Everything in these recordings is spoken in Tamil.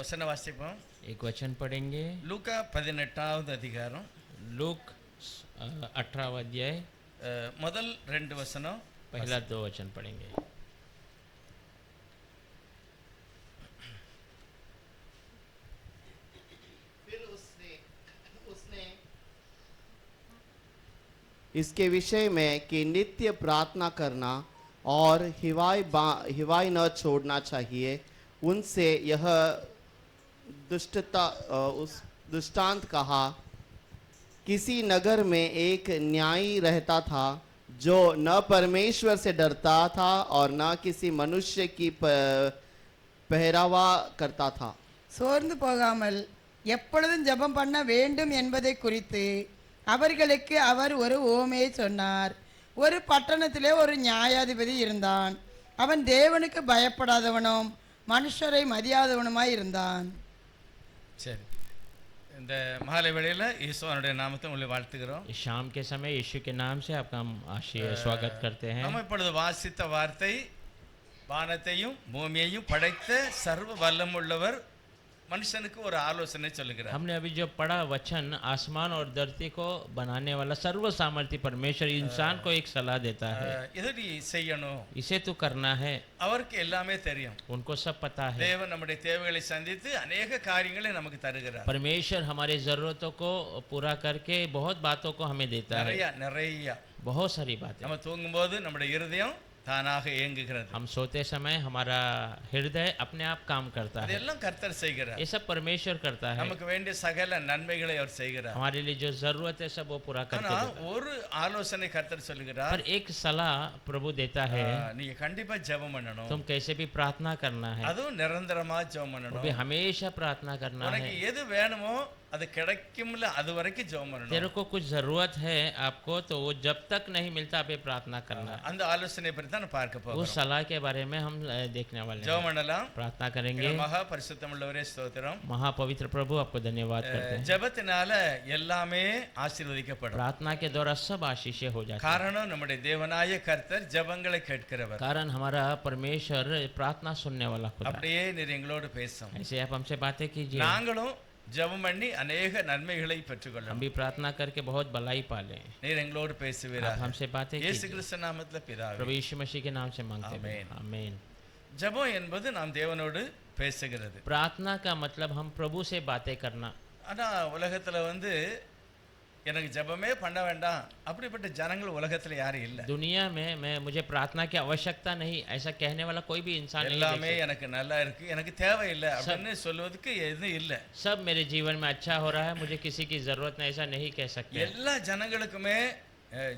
வசன வாசிப்போம். एक वचन पढ़ेंगे லூக்கா 18வது அதிகாரம் लूक 18वां अध्याय முதல் 2 वचனம், पहला 2 वचन पढ़ेंगे। फिर उसने इसके विषय में कि नित्य प्रार्थना करना और हिवाई न छोड़ना चाहिए, उनसे यह दृष्टांत कहा। किसी नगर में एक न्यायी रहता था जो न परमेश्वर से डरता था और न किसी मनुष्य की पहरावा करता था। சோர்ந்து போகாமல் எப்பொழுதும் ஜெபம் பண்ண வேண்டும் என்பதை குறித்து அவர்களுக்கு அவர் ஒரு உவமையை சொன்னார். ஒரு பட்டணத்திலே ஒரு நியாயாதிபதி இருந்தான். அவன் தேவனுக்கு பயப்படாதவனும் மனுஷரை மதியாதவனுமாய் இருந்தான். சரி, இந்த மாலை வேளையில் ஈஸ்வரனுடைய நாமத்தை உங்களை வாழ்த்துகிறோம். इस शाम के समय यीशु के नाम से आपका हम स्वागत करते हैं। நம்ம இப்பொழுது வாசித்த வார்த்தை வானத்தையும் பூமியையும் படைத்த சர்வ வல்லமுள்ளவர் மனுஷனுக்கு ஒரு ஆலோசனை சொல்லுகிறார். हमने अभी जो पढ़ा वचन आसमान और धरती को बनाने वाला सर्व सामर्थ्य परमेश्वर इंसान को एक सलाह देता है। இதை நீ செய்யணும், इसे तू करना है। அவருக்கு எல்லாமே தெரியும். उनको सब पता है। தேவன் நம்முடைய தேவைகளை சந்தித்து अनेक காரியங்களை நமக்கு தருகிறார். परमेश्वर हमारे जरूरतों को पूरा करके बहुत बातों को हमें देता है। நிறைய बहुत सारी बातें। நம்ம தூங்கும்போது நம்முடைய இருதயம் தானாக இயங்குகிறது. हम सोते समय हमारा हृदय अपने आप काम करता है। இதெல்லாம் கர்த்தர் செய்கிறார். ये सब परमेश्वर करता है। நமக்கு வேண்டிய சகல நன்மைகளை அவர் செய்கிறார். हमारे लिए जो जरूरत है सब वो पूरा करके ஆனா देता है। ஒரு ஆலோசனை கர்த்தர் சொல்லுகிறார். पर एक सलाह प्रभु देता है, நீங்க கண்டிப்பா ஜெபம் பண்ணணும். तुम कैसे भी प्रार्थना करना है, அதுவும் நிரந்தரமா ஜெபம் वो பண்ணணும். भी हमेशा प्रार्थना करना உனக்கு है। எது வேணுமோ அது கிடைக்கும்ல அது வரைக்கும் ஜெபம் तेरे பண்ணணும். को कुछ जरूरत है आपको, तो वो जब तक नहीं मिलता आप ये प्रार्थना करना है। அந்த ஆலோசனை பற்றி தான் பார்க்க उस போகிறோம். सलाह के बारे में हम देखने वाले हैं। ஜெபம் பண்ணலாம். प्रार्थना करेंगे। எங்கள் மகா பரிசுத்தமுள்ளவரே ஸ்தோத்திரம். महापवित्र प्रभु आपको धन्यवाद करते हैं। ஜெபத்தினால எல்லாமே ஆசீர்வதிக்கப்படும். प्रार्थना के द्वारा सब आशीषें हो जाती है। காரணம் நம்முடைய தேவனாய கர்த்தர் ஜெபங்களை கேட்கிறவர். कारण हमारा परमेश्वर प्रार्थना सुनने वाला खुदा है। அப்படியே நீர் எங்களோடு பேசும். ऐसे आप हमसे बातें कीजिए। நாங்களும் ஜெபம் பண்ணி अनेक நன்மைகளை हम பெற்றுக்கொள்ளலாம். भी प्रार्थना करके बहुत भलाई पाले। நீர் எங்களோடு आप பேசுவீராக. हमसे बातें இயேசு कीजिए। கிறிஸ்து நாமத்தில் பிதாவே. प्रभु यीशु मसीह के नाम से मांगते हैं। आमीन। आमीन। ஜெபம் என்பது நாம் தேவனோடு பேசுகிறது. प्रार्थना का मतलब हम प्रभु से बातें करना। ஆனா உலகத்துல எனக்கு ஜெபமே பண்ண வேண்டாம் அப்படிப்பட்ட ஜனங்கள் உலகத்துல யாரும் இல்ல. दुनिया में मुझे प्रार्थना की आवश्यकता नहीं ऐसा कहने वाला कोई भी इंसान नहीं எல்லாமே देख सकता। எனக்கு நல்லா இருக்கு, எனக்கு தேவையில்லை அப்படின்னு சொல்வதற்கு எதுவும் இல்ல. सब मेरे जीवन में अच्छा हो रहा है, मुझे किसी की जरूरत नहीं, ऐसा नहीं कह सकते। எல்லா ஜனங்களுக்குமே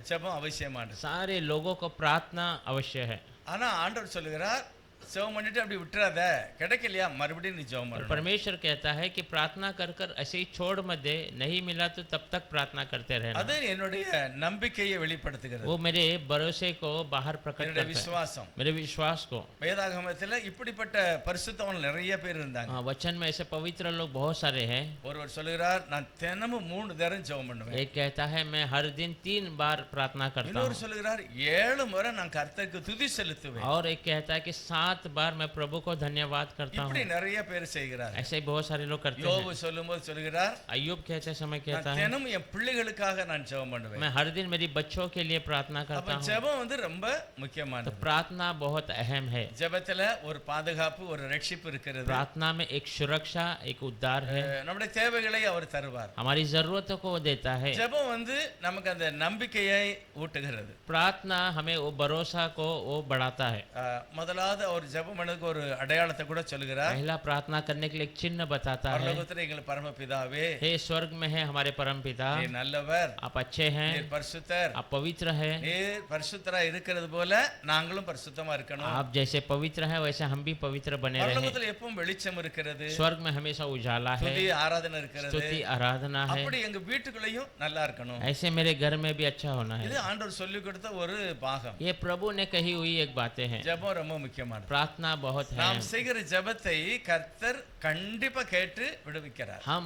ஜெபம் அவசியமானது. सारे लोगों को प्रार्थना अवश्य है। ஆனா ஆண்டவர் சொல்லுகிறார், ஜெபம் பண்ணிட்டு அப்படி விட்டுறாத, கிடைக்கலையா மறுபடியும் நீ ஜெபம் பண்ணணும். परमेश्वर कहता है कि प्रार्थना कर कर ऐसे ही छोड़ मत दे, नहीं मिला तो तब तक प्रार्थना करते रहना। அது என்னுடைய நம்பிக்கையை வெளிப்படுத்துகிறது. वो मेरे भरोसे को बाहर प्रकट என்னுடைய करता है, விசுவாசம். मेरे विश्वास को। வேதாகமத்தில் இப்படிப்பட்ட பரிசுத்தவான்கள் நிறைய பேர் இருந்தாங்க. वचन में ऐसे पवित्र लोग बहुत सारे हैं। ஒருவர் சொல்லுகிறார், நான் தினமும் 3 தரம் ஜெபம் பண்ணுவேன். एक कहता है मैं हर दिन 3 बार प्रार्थना करता இன்னொரு हूँ। சொல்லுகிறார் 7 முறை நான் கர்த்தருக்கு துதி செலுத்துவேன். और एक कहता है कि 7 बार मैं प्रभु को धन्यवाद करता இப்படி हूँ। நிறைய பேர் செய்கிறார். ऐसे ही बहुत सारे लोग करते யோபு हैं। சொல்லும்போது சொல்லுகிறார், अय्यूब कहते समय कहता நான் है தினமும் என் பிள்ளைகளுக்காக நான் ஜெபம் பண்ணுவேன். मैं हर दिन मेरी बच्चों के लिए प्रार्थना அப்ப करता हूँ। ஜெபம் ரொம்ப तो முக்கியமானது. प्रार्थना बहुत अहम है। ஜெபத்துல ஒரு பாதுகாப்பு, ஒரு ரட்சிப்பு இருக்கிறது. प्रार्थना में एक सुरक्षा, एक उद्धार है। நம்முடைய தேவைகளை அவர் தருவார். हमारी जरूरतों को वो देता है। ஜெபம் நமக்கு அந்த நம்பிக்கையை ஊட்டுகிறது. प्रार्थना हमें वो भरोसा को वो बढ़ाता है। முதலாவது அவர் ஜெபம் பண்ணதுக்கு ஒரு அடையாளத்தை கூட சொல்லுகிறார். पहला प्रार्थना करने के लिए एक चिन्ह बताता है। பரலோகத்திலே எங்கள் பரமபிதாவே, हे स्वर्ग में है हमारे परम पिता, நீர் நல்லவர், आप अच्छे हैं, நீர் பரிசுத்தர், आप पवित्र हैं। நீர் பரிசுத்தரா இருக்கிறது போல நாங்களும் பரிசுத்தமா இருக்கணும். आप जैसे पवित्र हैं वैसे हम भी पवित्र बने रहें। பரலோகத்தில் எப்பவும் வெளிச்சம் இருக்கிறது, स्वर्ग में हमेशा उजाला है, துதி ஆராதனை இருக்கிறது. स्तुति आराधना है। அப்படி எங்க வீட்டுக்குள்ளேயும் நல்லா இருக்கணும். ऐसे मेरे घर में भी अच्छा होना இது है। ஆண்டவர் சொல்லி கொடுத்த ஒரு பாகம். ये प्रभु ने कही हुई एक बातें हैं। ஜெபம் ரொம்ப முக்கியமானது. प्रार्थना बहुत है நாம் செய்கிற ஜெபத்தை கர்த்தர் கண்டிப்பா கேட்டு விடுவிக்கிறார். हम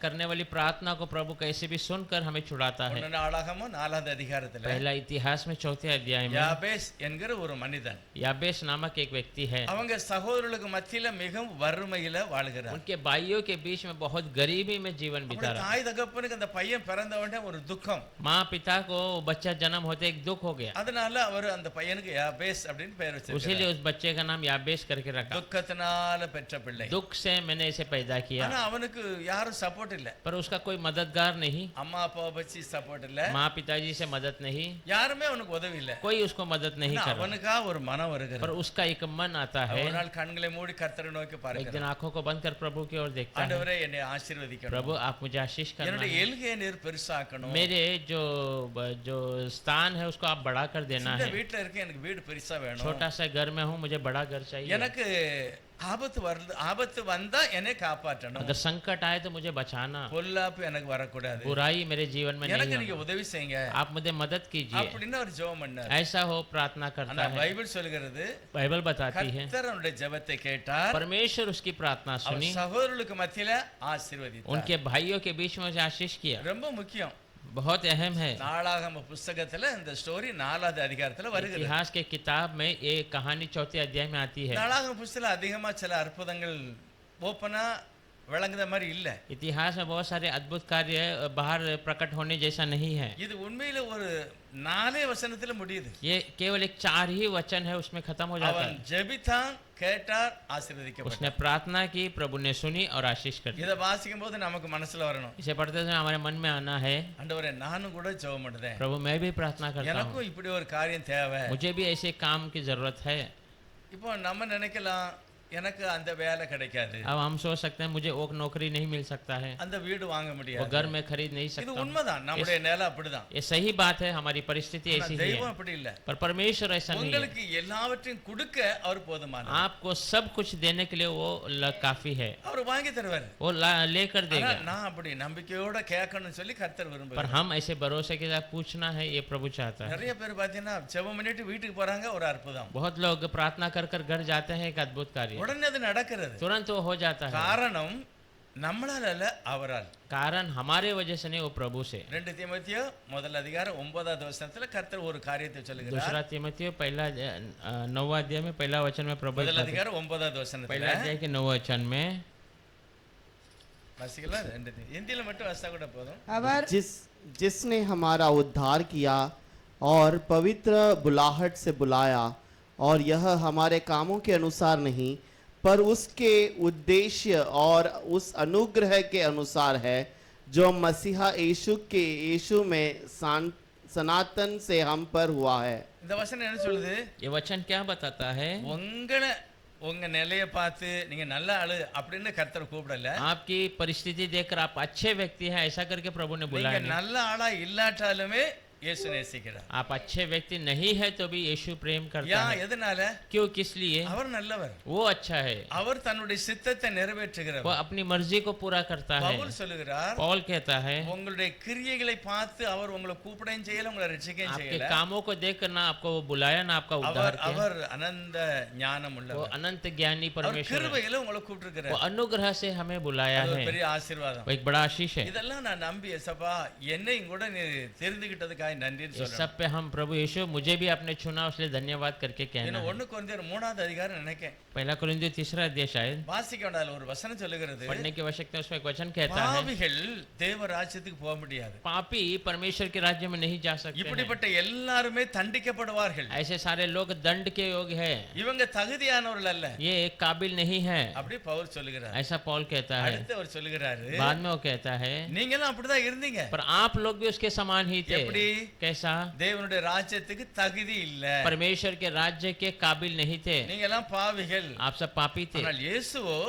करने वाली प्रार्थना को प्रभु कैसे भी सुनकर हमें छुड़ाता है ஒன்னு நாளாகமம் 4வது அதிகாரத்துல पहला इतिहास में 4th अध्याय में யாபேஸ் என்கிற ஒரு மனிதன் याबेस नामक एक व्यक्ति है அவங்க சகோதரர்களுக்கு மத்தியில மிகவும் வறுமையில வாழுகிறார். उनके भाइयों के बीच में बहुत गरीबी में जीवन बिता அவருடைய रहा தாய் தகப்பனுக்கு அந்த பையன் பிறந்த உடனே ஒரு துக்கம். माँ पिता को बच्चा जन्म होते एक दुख हो गया அதனால அவர் அந்த பையனுக்கு யாபேஸ் அப்படின்னு பெயர் வச்சிருக்கார். उसीलिए उस बच्चे का नाम याबेस करके रखा துக்கத்தினால பெற்ற பிள்ளை. दुख से मैंने इसे पैदा किया ஆனா அவனுக்கு யாரும் சப்போர்ட் இல்ல. पर उसका कोई मददगार नहीं அம்மா அப்பாவை வச்சு சப்போர்ட் இல்ல. माँ पिताजी से मदद नहीं யாருமே அவனுக்கு உதவி இல்ல. कोई उसको मदद नहीं कर रहा அவனுக்கா ஒரு மனம் வருகிறது. पर उसका एक मन आता है ஒரு நாள் கண்களை மூடி கர்த்தரை நோக்கி एक பார்க்கிறார். दिन आंखों को बंद कर प्रभु की ओर देखता है ஆண்டவரே என்னை ஆசீர்வதிக்கணும். प्रभु आप मुझे आशीष करना என்னுடைய है எல்கையை நீர் பெருசாக்கணும். मेरे जो स्थान है उसको आप बढ़ा कर देना இந்த है வீட்ல இருக்க எனக்கு வீடு பெருசா வேணும். छोटा सा घर में हूँ मुझे बड़ा घर चाहिए எனக்கு ஆபத்து வந்தா என்னை காப்பாற்றணும். अगर संकट आए तो मुझे बचाना பொல்லாப்பு எனக்கு வரக்கூடாது. बुराई मेरे जीवन में எனக்கு नहीं நீங்க होना। உதவி செய்யுங்க आप मुझे मदद कीजिए அப்படின்னு அவர் ஜெபம் பண்ணார். ऐसा हो प्रार्थना ஆனா करता है பைபிள் சொல்கிறது बाइबल बताती है கர்த்தர் அவருடைய ஜெபத்தை கேட்டார். परमेश्वर उसकी प्रार्थना அவர் सुनी சகோதரர்களுக்கு மத்தியில ஆசீர்வதித்தார். उनके भाइयों के बीच में उसे आशीष किया ரொம்ப முக்கியம். बहुत अहम है நாளாகம புஸ்தகத்துல இந்த ஸ்டோரி 4வது அதிகாரத்துல வருகிறது. इतिहास के किताब में ये कहानी 4th अध्याय में आती है நாளாகம புஸ்தகத்துல அதிகமா சில அற்புதங்கள் ஓப்பனா விளங்குற மாதிரி இல்ல. इतिहास में बहुत सारे अद्भुत कार्य बाहर प्रकट होने जैसा नहीं है இது உண்மையில ஒரு 4 வசனத்துல முடியுது. ये केवल एक 4 ही वचन है उसमें खत्म हो जाता அவன் है ஜெபித்தான், கேட்டார், ஆசீர்வதிக்கப்பட்டார். उसने प्रार्थना की प्रभु ने सुनी और आशीष कर दी இத வாசிக்கும் போது நமக்கு மனசுல வரணும், इसे पढ़ते समय हमारे मन में आना है ஆண்டவரே நானும் கூட ஜெபம் பண்ணுதேன், प्रभु मैं भी प्रार्थना करता हूँ எனக்கும் இப்படி ஒரு காரியம் தேவை. मुझे भी ऐसे काम की जरूरत है இப்போ நம்ம நினைக்கலாம் எனக்கு அந்த வேலை கிடைக்காது, अब हम सोच सकते हैं मुझे वो नौकरी नहीं मिल सकता है அந்த வீடு வாங்க वो முடியாது. घर में खरीद नहीं இது सकता हूं। உண்மைதான், நம்முடைய நிலை அப்படிதான். ये सही बात है हमारी परिस्थिति ஆனா ऐसी ही தெய்வம் है அப்படி இல்ல. पर परमेश्वर ऐसा नहीं है உங்களுக்கு எல்லாவற்றையும் கொடுக்க அவர் போதுமானவர். आपको सब कुछ देने के लिए वो काफी है அவர் வாங்கி தருவார். वो लेकर ஆனா देगा நான் அப்படி நம்பிக்கையோட கேட்கணும்னு சொல்லி கர்த்தர் पर விரும்புகிறார். हम ऐसे भरोसे के साथ पूछना है ये प्रभु चाहता है நிறைய பேர் பாத்தீங்கன்னா ஜெபம் பண்ணிட்டு வீட்டுக்கு போறாங்க, ஒரு அற்புதம், बहुत लोग प्रार्थना कर कर घर जाते हैं एक अद्भुत कार्य உடனே அது நடக்கிறது. तुरंत वो हो जाता है காரணம் நம்மளால அல்ல, அவரால். कारण हमारे वजह से नहीं वो प्रभु से 2 தீமோத்தேயு முதல் அதிகாரம் 9வது வசனத்துல கர்த்தர் ஒரு காரியத்தை சொல்லுகிறார். दूसरा तीमुथियुस पहला 9वां अध्याय में पहला वचन में प्रभु முதல் அதிகாரம் 9வது வசனத்துல पहला अध्याय के 9वें वचन में வாசிக்கலாம். இந்தியில மட்டும் வாசித்தா கூட போதும். அவர் जिसने हमारा उद्धार किया और पवित्र बुलाहट से बुलाया, और यह हमारे कामों के अनुसार नहीं पर उसके उद्देश्य और उस अनुग्रह के अनुसार है जो मसीहा यीशु में सनातन से हम पर हुआ है। இந்த வசனம் என்ன சொல்லுது? ये वचन क्या बताता है உங்க நிலையை பார்த்து நீங்க நல்ல ஆளு அப்படின்னு கர்த்தர் கூப்பிடல. आपकी परिस्थिति देखकर आप अच्छे व्यक्ति हैं ऐसा करके प्रभु ने நீங்க बुलाया नहीं। நல்ல ஆளா இல்லாட்டாலுமே இயேசு நேசிக்கிறார். आप अच्छे व्यक्ति नहीं है तो भी यीशु प्रेम करता யா है எதனால? क्यों किस लिए அவர் நல்லவர், वो अच्छा है அவர் தன்னுடைய சித்தத்தை वो நிறைவேற்றுகிறவர். अपनी मर्जी को पूरा करता है பவுல் சொல்லுகிறார், पौल कहता है உங்களுடைய கிரியைகளை பார்த்து அவர் உங்களை கூப்பிடையும் செய்யல, உங்களை ரட்சிக்கையும் आपके செய்யல. कामों को देखकर ना आपको वो बुलाया ना आपका उद्धार किया அவர் அனந்த ஞானம் वो உள்ளவர். अनंत ज्ञानी அவர் परमेश्वर है। கிருபையில உங்களை वो கூப்பிட்டிருக்கிறார். अनुग्रह से हमें बुलाया அது है ஒரு பெரிய ஆசீர்வாதம். वो एक बड़ा आशीष है இதெல்லாம் நான் நம்பி ஏசப்பா என்னையும் கூட நீ தெரிந்துகிட்டதுக்காக நன்றின்னு इस சொல்றேன். सब पे हम प्रभु यीशु मुझे भी आपने चुना इसलिए धन्यवाद करके कहना இன்னும் है। 1 கொரிந்தியர் 3வது அதிகாரம் நினைக்கிறேன் पहला कुरिन्थियों 3रा अध्याय शायद வாசிக்க வேண்டாம், ஒரு வசனம் சொல்லுகிறது, पढ़ने की आवश्यकता है, उसमें एक वचन कहता है பாவிகள் தேவ ராஜ்யத்துக்கு போக முடியாது. पापी परमेश्वर के राज्य में नहीं जा सकते हैं। இப்படிப்பட்ட எல்லாருமே தண்டிக்கப்படுவார்கள். ऐसे सारे लोग दंड के योग्य है இவங்க தகுதியானவர்கள் அல்ல, ये एक काबिल नहीं है அப்படி பவுல் சொல்லுகிறார். ऐसा पौल कहता है। அடுத்து அவர் சொல்லுகிறாரு, बाद में वो कहता है நீங்களும் அப்படிதான் இருந்தீங்க. पर आप लोग भी उसके समान ही थे। எப்படி? कैसा? தேவனுடைய ராஜ்யத்துக்கு தகுதி இல்ல, परमेश्वर के राज्य के काबिल नहीं थे, நீங்க எல்லாம் பாவிகள். आप सब पापी थे। ஆனால் இயேசுவோ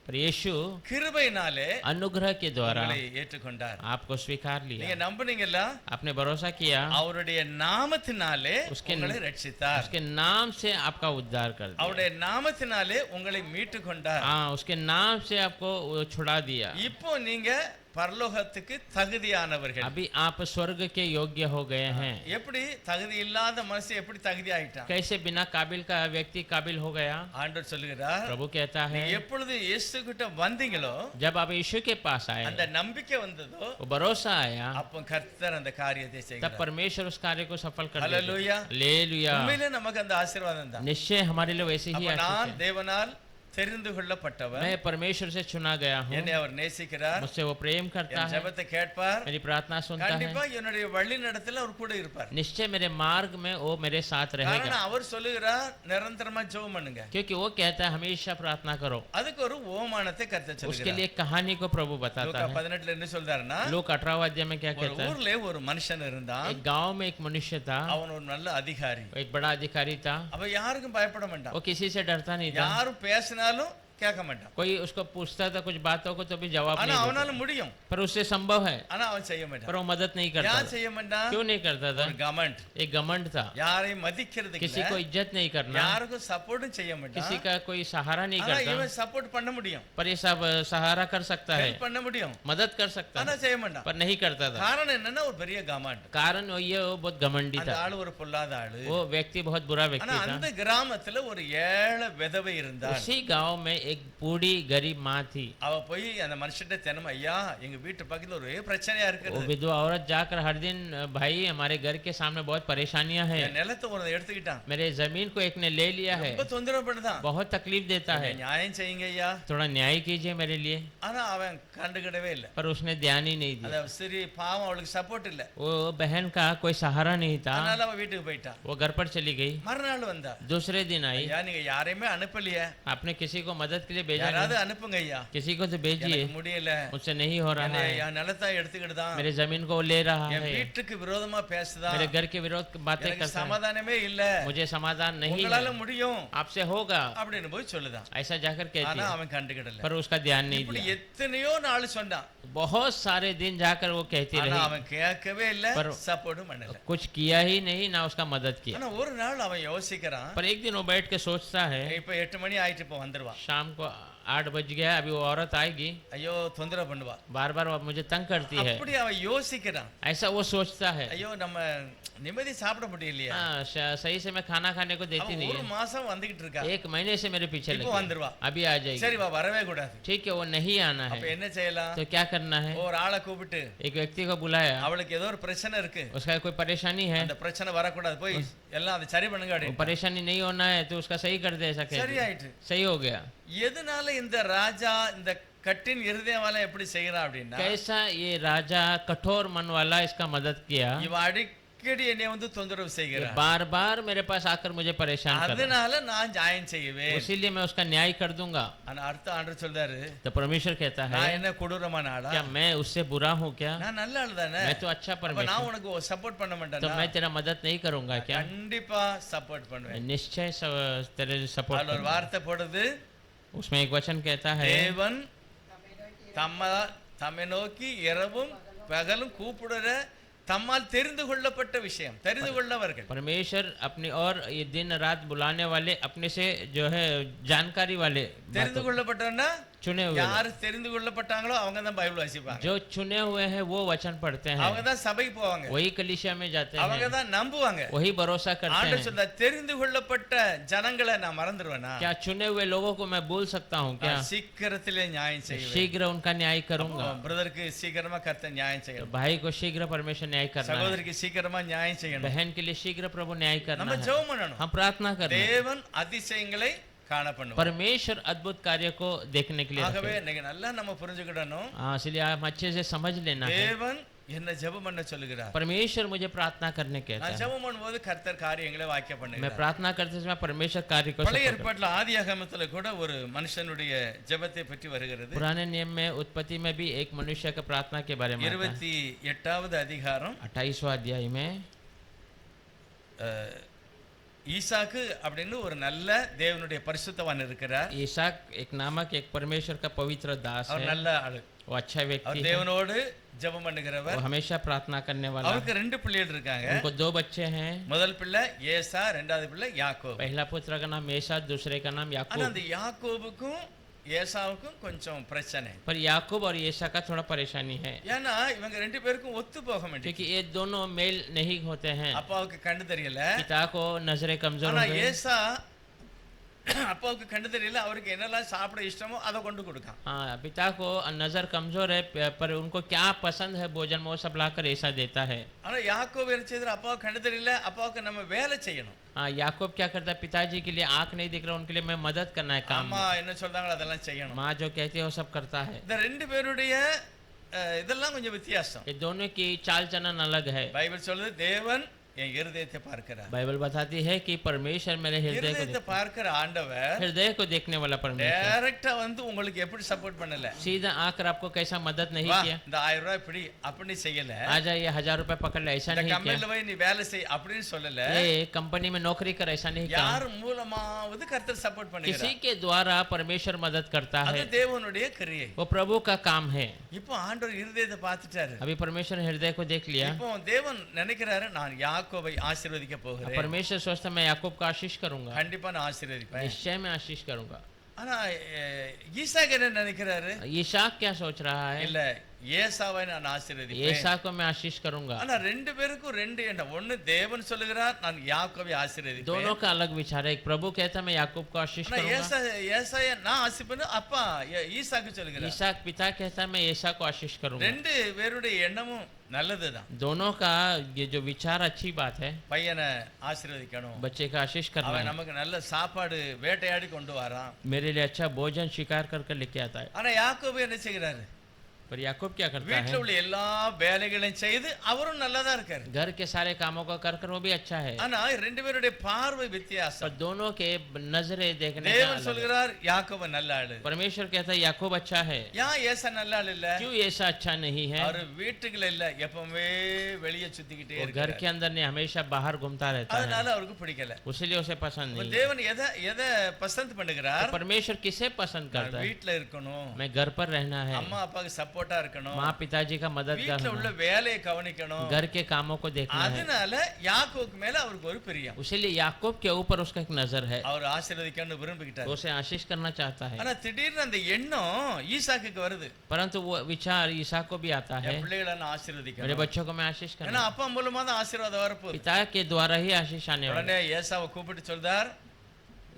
पर यीशु கிருபையினாலே अनुग्रह के द्वारा உங்களை ஏற்றுக்கொண்டார். आपको स्वीकार நீங்க लिया, நம்புனீங்கல்ல? आपने भरोसा किया, அவருடைய நாமத்தினாலே उसके உங்களை ரட்சித்தார். उसके नाम से आपका उद्धार कर दिया। அவருடைய நாமத்தினாலே உங்களை மீட்டு கொண்டார். हाँ, उसके नाम से आपको वो छुड़ा दिया। இப்போ நீங்க பரலோகத்துக்கு தகுதியானவர்கள். अभी आप स्वर्ग के योग्य हो गए हैं. எப்படி தகுதி இல்லாத மனுஷன் எப்படி தகுதி ஆயிட்டான்? कैसे बिना काबिल का व्यक्ति काबिल हो गया? ஆண்டவர் சொல்லுகிறார், प्रभु कहता நீ है எப்பொழுது இயேசு கிட்ட வந்தீங்களோ जब आप यीशु के पास आए, அந்த நம்பிக்கை வந்ததோ वो भरोसा आया, அப்போ கர்த்தர் அந்த காரியத்தை तब செய்கிறார். परमेश्वर उस कार्य को सफल कर देता है. ஹalleluya. हालेलुया. உண்மையிலே நமக்கு அந்த ஆசீர்வாதம் தான். निश्चय हमारे लिए वैसे ही அப்ப आशीष நான் है. தேவனால் தெரிந்து கொள்ளப்பட்டவர், मैं परमेश्वर से चुना गया हूँ, என்னை அவர் நேசிக்கிறார், मुझसे वो प्रेम करता என் है, ஜெபத்தை கேட்பார், मेरी प्रार्थना सुनता है, கண்டிப்பா என்னுடைய வழி நடத்தல அவர் கூட இருப்பார். निश्चय मेरे मार्ग में वो मेरे साथ रहेगा, காரணம் அவர் சொல்லுகிறார் நிரந்தரமா ஜெபம் பண்ணுங்க. क्योंकि वो कहता है हमेशा प्रार्थना करो. அதுக்கு ஒரு ஓமானத்தை கர்த்தர் उसके சொல்லுகிறார். लिए एक कहानी को प्रभु बताता லூக்கா है. 18 என்ன சொல்றாருன்னா, लोक 18 अध्याय में क्या ஒரு कहता है? ஊர்ல ஒரு மனுஷன் இருந்தான், एक गांव में एक मनुष्य था, அவன் ஒரு நல்ல அதிகாரி. वो एक बड़ा अधिकारी था, அவன் யாருக்கும் பயப்பட மாட்டான், वो किसी से डरता नहीं था, யாரும் பேசினாலும் கேட்க மாட்டான். कोई उसको पूछता था कुछ बातों को तो भी जवाब ஆனா नहीं देता, அவனால முடியும், पर उससे संभव है, ஆனா அவன் செய்ய மாட்டான். पर वो मदद नहीं करता யார் था. செய்ய மாட்டான்? क्यों नहीं करता था? ஒரு கமெண்ட், एक घमंड था, யாரையும் மதிக்கிறது किसी இல்ல, को इज्जत नहीं करना, யாருக்கும் சப்போர்ட்டும் செய்ய மாட்டான். किसी का कोई सहारा नहीं ஆனா करता, இவன் சப்போர்ட் பண்ண முடியும், पर ये सब सहारा कर सकता है, ஹெல்ப் பண்ண முடியும், मदद कर सकता ஆனா है, செய்ய மாட்டான். पर नहीं करता था. காரணம் என்னன்னா ஒரு பெரிய கமெண்ட். कारण वो ये वो बहुत घमंडी அந்த था, ஆளு ஒரு பொல்லாத ஆளு. वो व्यक्ति बहुत बुरा ஆனா व्यक्ति था. அந்த கிராமத்துல ஒரு ஏழை விதவை இருந்தாள். उसी गांव में एक बूढ़ी गरीब माँ थी. அவ போய் அந்த மனுஷன்ட்ட தினமும், ஐயா எங்க வீட்டு பக்கத்துல ஒரே பிரச்சனையா वो இருக்குது, विधवा औरत जाकर हर दिन, भाई हमारे घर के सामने बहुत परेशानियां हैं, என் நிலத்தை ஒரு எடுத்துக்கிட்டான், मेरे जमीन को एक ने ले लिया है, ரொம்ப தொந்தரவு பண்ணுதான், बहुत तकलीफ देता है, நியாயம் செய்யுங்க ஐயா. थोड़ा न्याय कीजिए मेरे लिए. ஆனா அவன் கண்டுக்கிடவே இல்ல. पर उसने ध्यान ही नहीं அந்த दिया. சரி பாவம், அவளுக்கு சப்போர்ட் இல்ல, वो बहन का कोई सहारा नहीं था, அதனால அவ வீட்டுக்கு போயிட்டான். वो घर पर चली गई. மறுநாள் வந்தா, दूसरे दिन आई, ஐயா நீங்க யாரையுமே அனுப்பலையே, आपने किसी को मदद के लिए भेजा யாராவது नहीं, அனுப்புங்க ஐயா, किसी को तो भेजिए, எனக்கு முடியல, मुझसे नहीं हो रहा है, என் நிலத்தை எடுத்துக்கிட்டுதான், मेरे जमीन को ले रहा என் है, வீட்டுக்கு விரோதமா பேசுதான், मेरे घर के विरोध की बातें எனக்கு करता है, சமாதானமே இல்ல, मुझे समाधान नहीं உங்களால है, முடியும் आपसे होगा, அப்படின்னு போய் சொல்லுதான். ऐसा जाकर कहती ஆனா है, அவன் கண்டுக்கிடல. पर उसका ध्यान नहीं இப்படி दिया. எத்தனையோ நாள் சொன்னான், बहुत सारे दिन जाकर वो कहती ஆனா रही, அவன் கேட்கவே இல்ல, पर- சப்போர்ட்டும் பண்ணல. कुछ किया ही नहीं, ना उसका मदद किया. ஆனா ஒரு நாள் அவன் யோசிக்கிறான், पर एक दिन वो बैठ के सोचता है, இப்ப 8 மணி ஆயிட்டு இப்ப வந்துருவா, शाम को 8 बज गया, अभी वो औरत आएगी, ஐயோ தொந்தரவு பண்ணுவா, बार बार वो मुझे तंग करती है, அப்படி அவன் யோசிக்கிறான். ऐसा वो सोचता है. ஐயோ நம்ம நிம்மதி சாப்பிட முடியலையா, हाँ, सही से मैं खाना खाने को देती அவன் नहीं ஒரு है, மாசம் வந்துகிட்டு இருக்கா, 1 महीने से मेरे पीछे இப்போ लगी, வந்துருவா, अभी आ जाएगी. சரி வா வரவே கூடாது, ठीक है, वो नहीं आना அப்ப है, என்ன செய்யலாம்? तो क्या करना है? ஒரு ஆளை கூப்பிட்டு, एक व्यक्ति को बुलाया, அவளுக்கு ஏதோ ஒரு பிரச்சனை இருக்கு, उसका कोई परेशानी है, அந்த பிரச்சனை வரக்கூடாது, போய் எல்லாம் அதை சரி பண்ணுங்க वो அப்படின்னு. परेशानी नहीं होना है तो उसका सही कर दे, ऐसा कह சரி दिया. ஆயிட்டு. सही हो गया. எதனால இந்த ராஜா இந்த கட்டின் இருதயவால எப்படி செய்யறான் அப்படின்னா, कैसा ये राजा कठोर मन वाला इसका मदद किया, இவ அடிக்கடி என்னை வந்து தொந்தரவு செய்கிறான், बार बार मेरे पास आकर मुझे परेशान कर रहा அதனால நான் நியாயம் செய்வேன். है, इसीलिए मैं उसका न्याय कर दूंगा. ஆனா அடுத்த ஆண்டு சொல்றாரு, तो परमेश्वर कहता है, நான் என்ன கொடூரமான ஆளா, क्या मैं उससे बुरा हूँ क्या? நான் நல்ல ஆளு தானே, मैं तो अच्छा அப்ப நான் परमेश्वर, உனக்கு சப்போர்ட் பண்ண तो மாட்டேனா? मैं तेरा मदद नहीं करूंगा क्या? கண்டிப்பா சப்போர்ட் मैं பண்ணுவேன். निश्चय तेरे सपोर्ट அதுல ஒரு வார்த்தை போடுது, उसमें एक वचन कहता है, தேவன் தம்மை நோக்கி இரவும் பகலும் கூப்பிடுற தம்மால் தெரிந்து கொள்ளப்பட்ட விஷயம், தெரிந்து கொள்ளவர்கள். परमेश्वर अपनी और ये दिन रात बुलाने वाले, अपने से जो है जानकारी वाले, தெரிந்து கொள்ளப்பட்டன்னா चुने हुए, யாரு தெரிந்து கொள்ளப்பட்டாங்களோ அவங்க தான் பைபிள் வாசிப்பாங்க, जो चुने हुए हैं वो वचन पढ़ते அவங்க हैं, தான் சபைக்கு போவாங்க, वही कलीसिया में जाते அவங்க हैं, தான் நம்புவாங்க. वही भरोसा करते ஆண்டவர் हैं. சொல்றார், தெரிந்து கொள்ளப்பட்ட ஜனங்களை நான் மறந்துடுவேனா? क्या चुने हुए लोगों को मैं भूल सकता हूँ क्या? நான் சீக்கிரத்திலே நியாயம் செய்வேன். शीघ्र उनका न्याय करूंगा. பிரதருக்கு சீக்கிரமா கர்த்தர் நியாயம் तो செய்யணும், भाई को शीघ्र परमेश्वर न्याय करना है, சகோதரிக்கு சீக்கிரமா நியாயம் செய்யணும். बहन के लिए शीघ्र प्रभु न्याय करना நம்ம है. ஜெபம் பண்ணணும், हम प्रार्थना करना है. தேவன் அதிசயங்களை காண பண்ணுவார். परमेश्वर अद्भुत कार्य को देखने के लिए ஆகவே रखे. இன்னைக்கு நல்லா நம்ம புரிஞ்சுக்கிடணும், हाँ, इसलिए हम अच्छे से समझ लेना है. தேவன் என்ன ஜெபம் பண்ண சொல்லுகிறார். परमेश्वर मुझे प्रार्थना करने कहता நான் है. ஜெபம் பண்ணும்போது கர்த்தர் காரியங்களை வாக்கிய मैं பண்ணுகிறார். प्रार्थना करते समय परमेश्वर कार्य को பழைய support ஏற்பாட்டுல ஆதியாகமத்துல கூட ஒரு மனுஷனுடைய ஜெபத்தை பற்றி வருகிறது. करता है. पुराने नियम में उत्पत्ति में भी एक मनुष्य का प्रार्थना के बारे में आता है. 28வது அதிகாரம் 28वां अध्याय में ஈசாக்கு அப்படின்னு ஒரு நல்ல தேவனுடைய பரிசுத்தவான் இருக்கிறார். ईसाक एक नामक एक परमेश्वर का पवित्र दास அவர் है. நல்ல ஆளு, वो अच्छा व्यक्ति அவர் है, தேவனோடு ஜெபம் பண்ணுகிறவர். वो हमेशा प्रार्थना करने वाला है. அவருக்கு 2 பிள்ளைகள் இருக்காங்க. उनको 2 बच्चे हैं. முதல் பிள்ளை ஏசா, இரண்டாவது பிள்ளை யாக்கோபு. पहला पुत्र का नाम एसा, दूसरे का नाम ஆனா याकूब. அந்த யாக்கோபுக்கும் ஏசாவுக்கும் கொஞ்சம் பிரச்சனை. पर याकूब और येसा का थोड़ा परेशानी है, ஏன்னா இவங்க ரெண்டு பேருக்கும் ஒத்து போக மாட்டேங்குது. क्योंकि ये दोनों मेल नहीं होते हैं। அப்பாவுக்கு கண்ணு தெரியல, पिता को नजरें कमजोर ஆனா हो गई। ஏசா அப்பாவுக்கு கண்ணு தெரியல, அவருக்கு என்னெல்லாம் சாப்பிட இஷ்டமோ அதை கொண்டு கொடுக்கான். हाँ, पिता को नजर कमजोर है, पर उनको क्या पसंद है भोजन में वो सब लाकर ऐसा देता है। ஆனா யாக்கோபு என்ன செய்தார், அப்பாவுக்கு கண்ணு தெரியல, அப்பாவுக்கு நம்ம வேலை செய்யணும். हाँ, याकूब क्या करता है, पिताजी के लिए आंख नहीं दिख रहा, उनके लिए मैं मदद करना है काम அம்மா में। என்ன சொல்றாங்களோ அதெல்லாம் செய்யணும். माँ जो कहती है वो सब करता है। இந்த ரெண்டு பேருடைய இதெல்லாம் கொஞ்சம் வித்தியாசம். ये दोनों की चाल चलन अलग है। பைபிள் சொல்லுது தேவன் என் இருதயத்தை பார்க்கிறார். बाइबल बताती है कि परमेश्वर मेरे இருதயத்தை பார்க்கிற ஆண்டவர் हृदय को देखने वाला परमेश्वर டைரக்டா வந்து உங்களுக்கு எப்படி சப்போர்ட் பண்ணல, सीधा आकर आपको कैसा मदद नहीं வா, किया, இந்த 1000 ரூபாய் இப்படி அப்படி செய்யல, आ जाइए 1000 रुपए पकड़ ले, ऐसा இந்த नहीं கம்பெனில किया। போய் நீ வேலை செய் அப்படின்னு சொல்லல. ये कंपनी में नौकरी कर, ऐसा नहीं कहा। யார் மூலமாவது கர்த்தர் சப்போர்ட் किसी பண்ணுகிறார். के द्वारा परमेश्वर मदद करता அது है, தேவனுடைய கிரியை. वो प्रभु का काम है। இப்போ ஆண்டவர் இருதயத்தை பார்த்துட்டாரு. अभी परमेश्वर हृदय को देख लिया। இப்போ தேவன் நினைக்கிறாரு, நான் யாக்கோபை ஆசீர்வதிக்க போகிறேன். परमेश्वर सोचता मैं याकूब का आशीष करूंगा, கண்டிப்பா நான் ஆசீர்வதிப்பேன். निश्चय मैं आशीष करूंगा। ஆனா ஈசாக்கு என்ன நினைக்கிறாரு, ईसाक क्या सोच रहा है, இல்ல ஏசாவை நான் ஆசீர்வதிப்பேன். येसा को मैं आशीष करूंगा। ஆனா ரெண்டு பேருக்கும் ரெண்டு எண்ணம். ஒண்ணு தேவன் சொல்லுகிறார் நான் யாக்கோபை ஆசீர்வதிப்பேன். दोनों का अलग विचार है। एक प्रभु कहता है मैं याकूब को आशीष ஆனா करूंगा, ஏசாய நான் ஆசீர்வதிப்பேன் அப்பா ஈசாக்கு சொல்லுகிறார். ईसाक पिता कहता है मैं येसा को आशीष करूंगा। ரெண்டு பேருடைய எண்ணமும் நல்லதுதான். दोनों का ये जो विचार अच्छी बात है, பையனை ஆசீர்வதிக்கணும், बच्चे का आशीष करना அவன் है, நமக்கு நல்ல சாப்பாடு வேட்டையாடி கொண்டு வரான். मेरे लिए अच्छा भोजन शिकार कर लेके आता है। ஆனா யாக்கோபு என்ன செய்கிறாரு, पर याकूब क्या करता வீட்டுல है, உள்ள எல்லா வேலைகளையும் செய்து அவரும் நல்லதா இருக்காரு. घर के सारे कामों को कर वो भी अच्छा है, ஆனா ரெண்டு பேருடைய பார்வை पर வித்தியாசம். दोनों के नजरे देखने का தேவன் अलग है। சொல்கிறார் யாக்கோபு நல்ல ஆளு, परमेश्वर कहता है याकूब अच्छा है। ஏன் ஏசா நல்ல ஆள் இல்ல, क्यों ऐसा अच्छा नहीं है, அவரு வீட்டுக்குள்ள இல்ல, எப்பவுமே வெளியே சுத்திக்கிட்டே वो घर இருக்காரு. के अंदर नहीं, हमेशा बाहर घूमता रहता है, அதனால அவருக்கு பிடிக்கல. इसलिए उसे पसंद இப்ப नहीं है। தேவன் எதை எதை பசந்த் பண்ணுகிறார், तो परमेश्वर किसे पसंद करता है, வீட்டுல இருக்கணும், मैं घर पर रहना है, அம்மா அப்பாவுக்கு சப்போர்ட்டா இருக்கணும், माँ पिताजी का मदद வீட்டுல உள்ள करना, வேலையை கவனிக்கணும். घर के कामों को देखना है। அதனால யாக்கோபுக்கு மேல அவருக்கு ஒரு பிரியம். इसीलिए याकूब के ऊपर उसका एक नजर है, அவர் ஆசீர்வதிக்கணும்னு விரும்பிக்கிட்டார். वो उसे आशीष करना चाहता है। ஆனா திடீர்னு அந்த எண்ணம் ஈசாக்குக்கு வருது, परंतु वो विचार ईसा को भी आता है, என் பிள்ளைகளை நான் मेरे ஆசீர்வதிக்கணும். बच्चों को मैं आशीष ஏன்னா करना, அப்பா மூலமா தான் ஆசீர்வாதம் வரப்போகுது. पिता के द्वारा ही आशीष आने वाला உடனே ஏசாவை கூப்பிட்டு சொல்றார், है।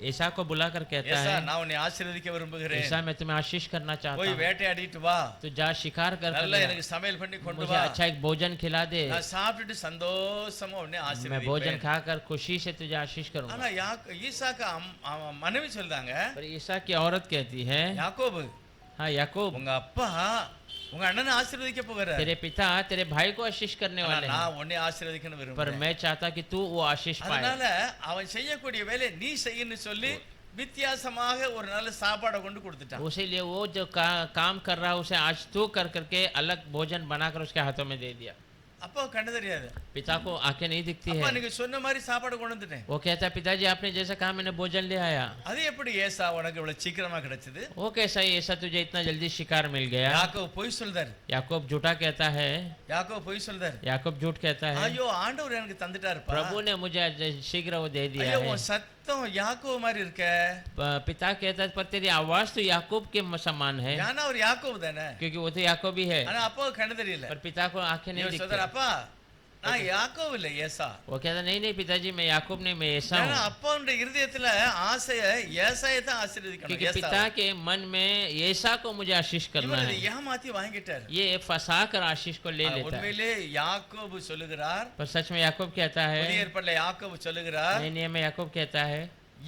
ईसा को बुलाकर कहता ஏசா है, நான் உன்னை ஆசீர்வதிக்க விரும்புகிறேன், ईसा मैं तुम्हें आशीष करना चाहता போய் हूँ, வேட்டையாடிட்டு வா, तो जा शिकार कर நல்லா ले, எனக்கு சமையல் பண்ணி கொண்டு मुझे வா, अच्छा एक भोजन खिला दे, நான் சாப்பிட்டுட்டு சந்தோஷமா உன்னை मैं भोजन ஆசீர்வதிப்பேன். खाकर खुशी से तुझे आशीष करूंगा। ஆனா ஈசாக்கு அவன் மனைவி சொல்றாங்க, पर ईसा की औरत कहती है, யாக்கோபு हाँ याकूब, உங்க அப்பா உங்க அண்ணனை ஆசீர்வதிக்க போகிறார், तेरे पिता तेरे भाई को आशीष करने ஆனா वाले हैं, நான் உன்னை ஆசீர்வதிக்கணும் पर விரும்புறேன். मैं चाहता कि तू वो आशीष पाए। அதனால அவன் செய்யக்கூடிய வேலையை நீ செய்யன்னு சொல்லி வித்தியாசமாக ஒரு நல்ல சாப்பாடை கொண்டு கொடுத்துட்டான். उसीलिए वो जो काम कर रहा है उसे आज तू कर करके अलग भोजन बनाकर उसके हाथों में दे दिया। அப்பா கண்ணு தெரியாது, पिता को आंखें नहीं दिखती அப்பா है, நீங்க சொன்ன மாதிரி சாப்பாடு கொண்டு வந்துட்டேன். वो कहता है पिताजी आपने जैसा कहा मैंने भोजन ले आया। அது எப்படி ஏசா உனக்கு இவ்வளவு சீக்கிரமா கிடைச்சது? वो कैसा है ऐसा तुझे इतना जल्दी शिकार मिल गया। யாக்கோபு பொய் சொல்றாரு, याकूब झूठा कहता है, யாக்கோபு பொய் சொல்றாரு, याकूब झूठ कहता है, ஐயோ ஆண்டவர் எனக்கு தந்துட்டாருப்பா, प्रभु ने मुझे शीघ्र वो दे दिया ஐயோ है। உன் சத்தம் யாக்கோபு மாதிரி இருக்க, पिता कहता है पर तेरी आवाज तो याकूब के समान है, ஏன்னா அவர் யாக்கோபு தானே, क्योंकि वो तो याकूब ही है, ஆனா அப்பாவுக்கு கண்ணு தெரியல. पर पिता को आंखें नहीं இவர் दिखती। சொல்றாரு, அப்பா நான் யாக்கோபு இல்ல ஏசா. वो कहता नहीं नहीं पिताजी मैं याकूब नहीं मैं ऐसा ஏன்னா हूँ, அப்பாவுடைய இருதயத்துல ஆசைய ஏசாயை தான் ஆசீர்வதிக்கணும். क्योंकि पिता के मन में ऐसा को मुझे आशीष करना இவர் है। இதை ஏமாத்தி வாங்கிட்டாரு. ये फंसा कर आशीष को ले ஆனா लेता है, உண்மையிலே யாக்கோபு சொல்லுகிறார், पर सच में याकूब कहता है, புதிய ஏற்பாட்டுல யாக்கோபு சொல்லுகிறார், नए नियम में याकूब कहता है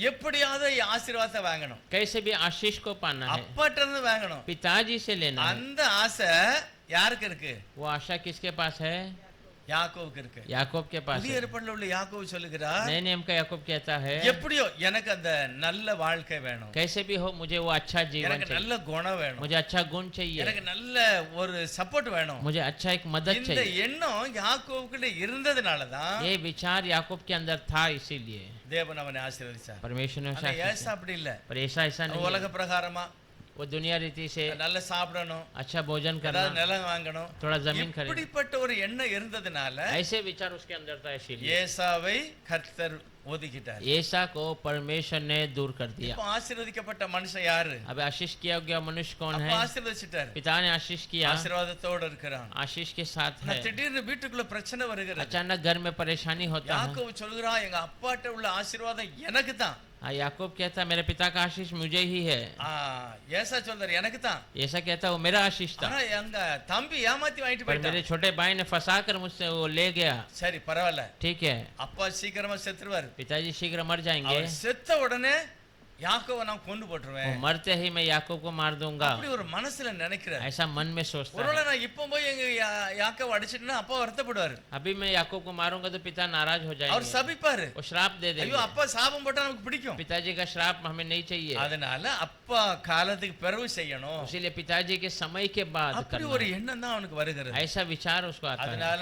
எப்படியாவது ஆசீர்வாதத்தை வாங்கணும், कैसे भी आशीष को पाना है, அப்பாட்ட இருந்து வாங்கணும். पिताजी से लेना है। அந்த ஆசை யாருக்கு இருக்கு? वो आशा किसके पास है? யாக்கோவுக்கு இருக்கு. याकूब के पास புதிய है। ஏற்பாட்டுல உள்ள யாக்கோபு சொல்லுகிறார், नए नियम का याकूब कहता है எப்படியோ எனக்கு அந்த நல்ல வாழ்க்கை வேணும், कैसे भी हो मुझे वो अच्छा जीवन எனக்கு चाहिए, நல்ல குணம் வேணும், मुझे अच्छा गुण चाहिए, எனக்கு நல்ல ஒரு சப்போர்ட் வேணும். मुझे अच्छा एक मदद இந்த चाहिए। எண்ணம் யாக்கோவுக்குள்ள இருந்ததுனாலதான் ये विचार याकूब के अंदर था, इसीलिए தேவன் அவனை ஆசீர்வதிச்சார். परमेश्वर ने उसे ஆனா आशीष ஏசா அப்படி இல்ல, दिया। पर ऐसा ऐसा नहीं உலக है। பிரகாரமா वो दुनिया रीति से நல்ல சாப்பிடணும், अच्छा भोजन ஏதாவது करना, நிலம் வாங்கணும், थोड़ा जमीन खरीदना, இப்படிப்பட்ட ஒரு எண்ணம் இருந்ததுனால ऐसे विचार उसके अंदर था, इसीलिए ஏசாவை கர்த்தர் ஒதுக்கிட்டார். ऐसा को परमेश्वर ने दूर कर दिया. இப்போ ஆசீர்வதிக்கப்பட்ட மனுஷன் யாரு? अब आशीष किया गया मनुष्य कौन அப்ப है? ஆசீர்வதிச்சிட்டார். पिता ने आशीष किया, ஆசீர்வாதத்தோட இருக்கிறான். आशीष के साथ ஆனா है. திடீர்னு வீட்டுக்குள்ள பிரச்சனை வருகிறது. अचानक घर में परेशानी होता है. யாக்கோபு சொல்கிறான், எங்க அப்பாட்ட உள்ள ஆசீர்வாதம் எனக்கு தான். याकूब कहता मेरे पिता का आशीष मुझे ही है. ஏசா சொல்றாரு, எனக்கு தான். ऐसा कहता वो मेरा आशीष था, ஆனா எங்க தம்பி ஏமாத்தி வாங்கிட்டு पर போயிட்டான். मेरे छोटे भाई ने फंसा कर मुझसे वो ले गया. சரி பரவாயில்ல, ठीक है, அப்பா சீக்கிரமா செத்துருவாரு. पिताजी शीघ्र मर जाएंगे. அவர் செத்த உடனே யாக்கோவை நான் கொண்டு वो போட்டுருவேன். मरते ही मैं याकूब को मार दूंगा. அப்படி ஒரு மனசுல நினைக்கிறார். ऐसा मन में सोचता ஒருவேளை है. நான் இப்போ போய் எங்க யாக்கோவை அடிச்சிட்டுனா அப்பா வருத்தப்படுவாரு. अभी मैं याकूब को मारूंगा तो पिता नाराज हो அவர் जाएंगे, சபிப்பாரு. वो श्राप दे ஐயோ देंगे. அப்பா சாபம் போட்டா நமக்கு பிடிக்கும். पिताजी का श्राप हमें नहीं चाहिए, அதனால அப்பா காலத்துக்கு பிறகு செய்யணும். इसीलिए पिताजी के समय के बाद அப்படி करना ஒரு है. எண்ணம் தான் அவனுக்கு வருகிறது. ऐसा विचार उसको आता है. அதனால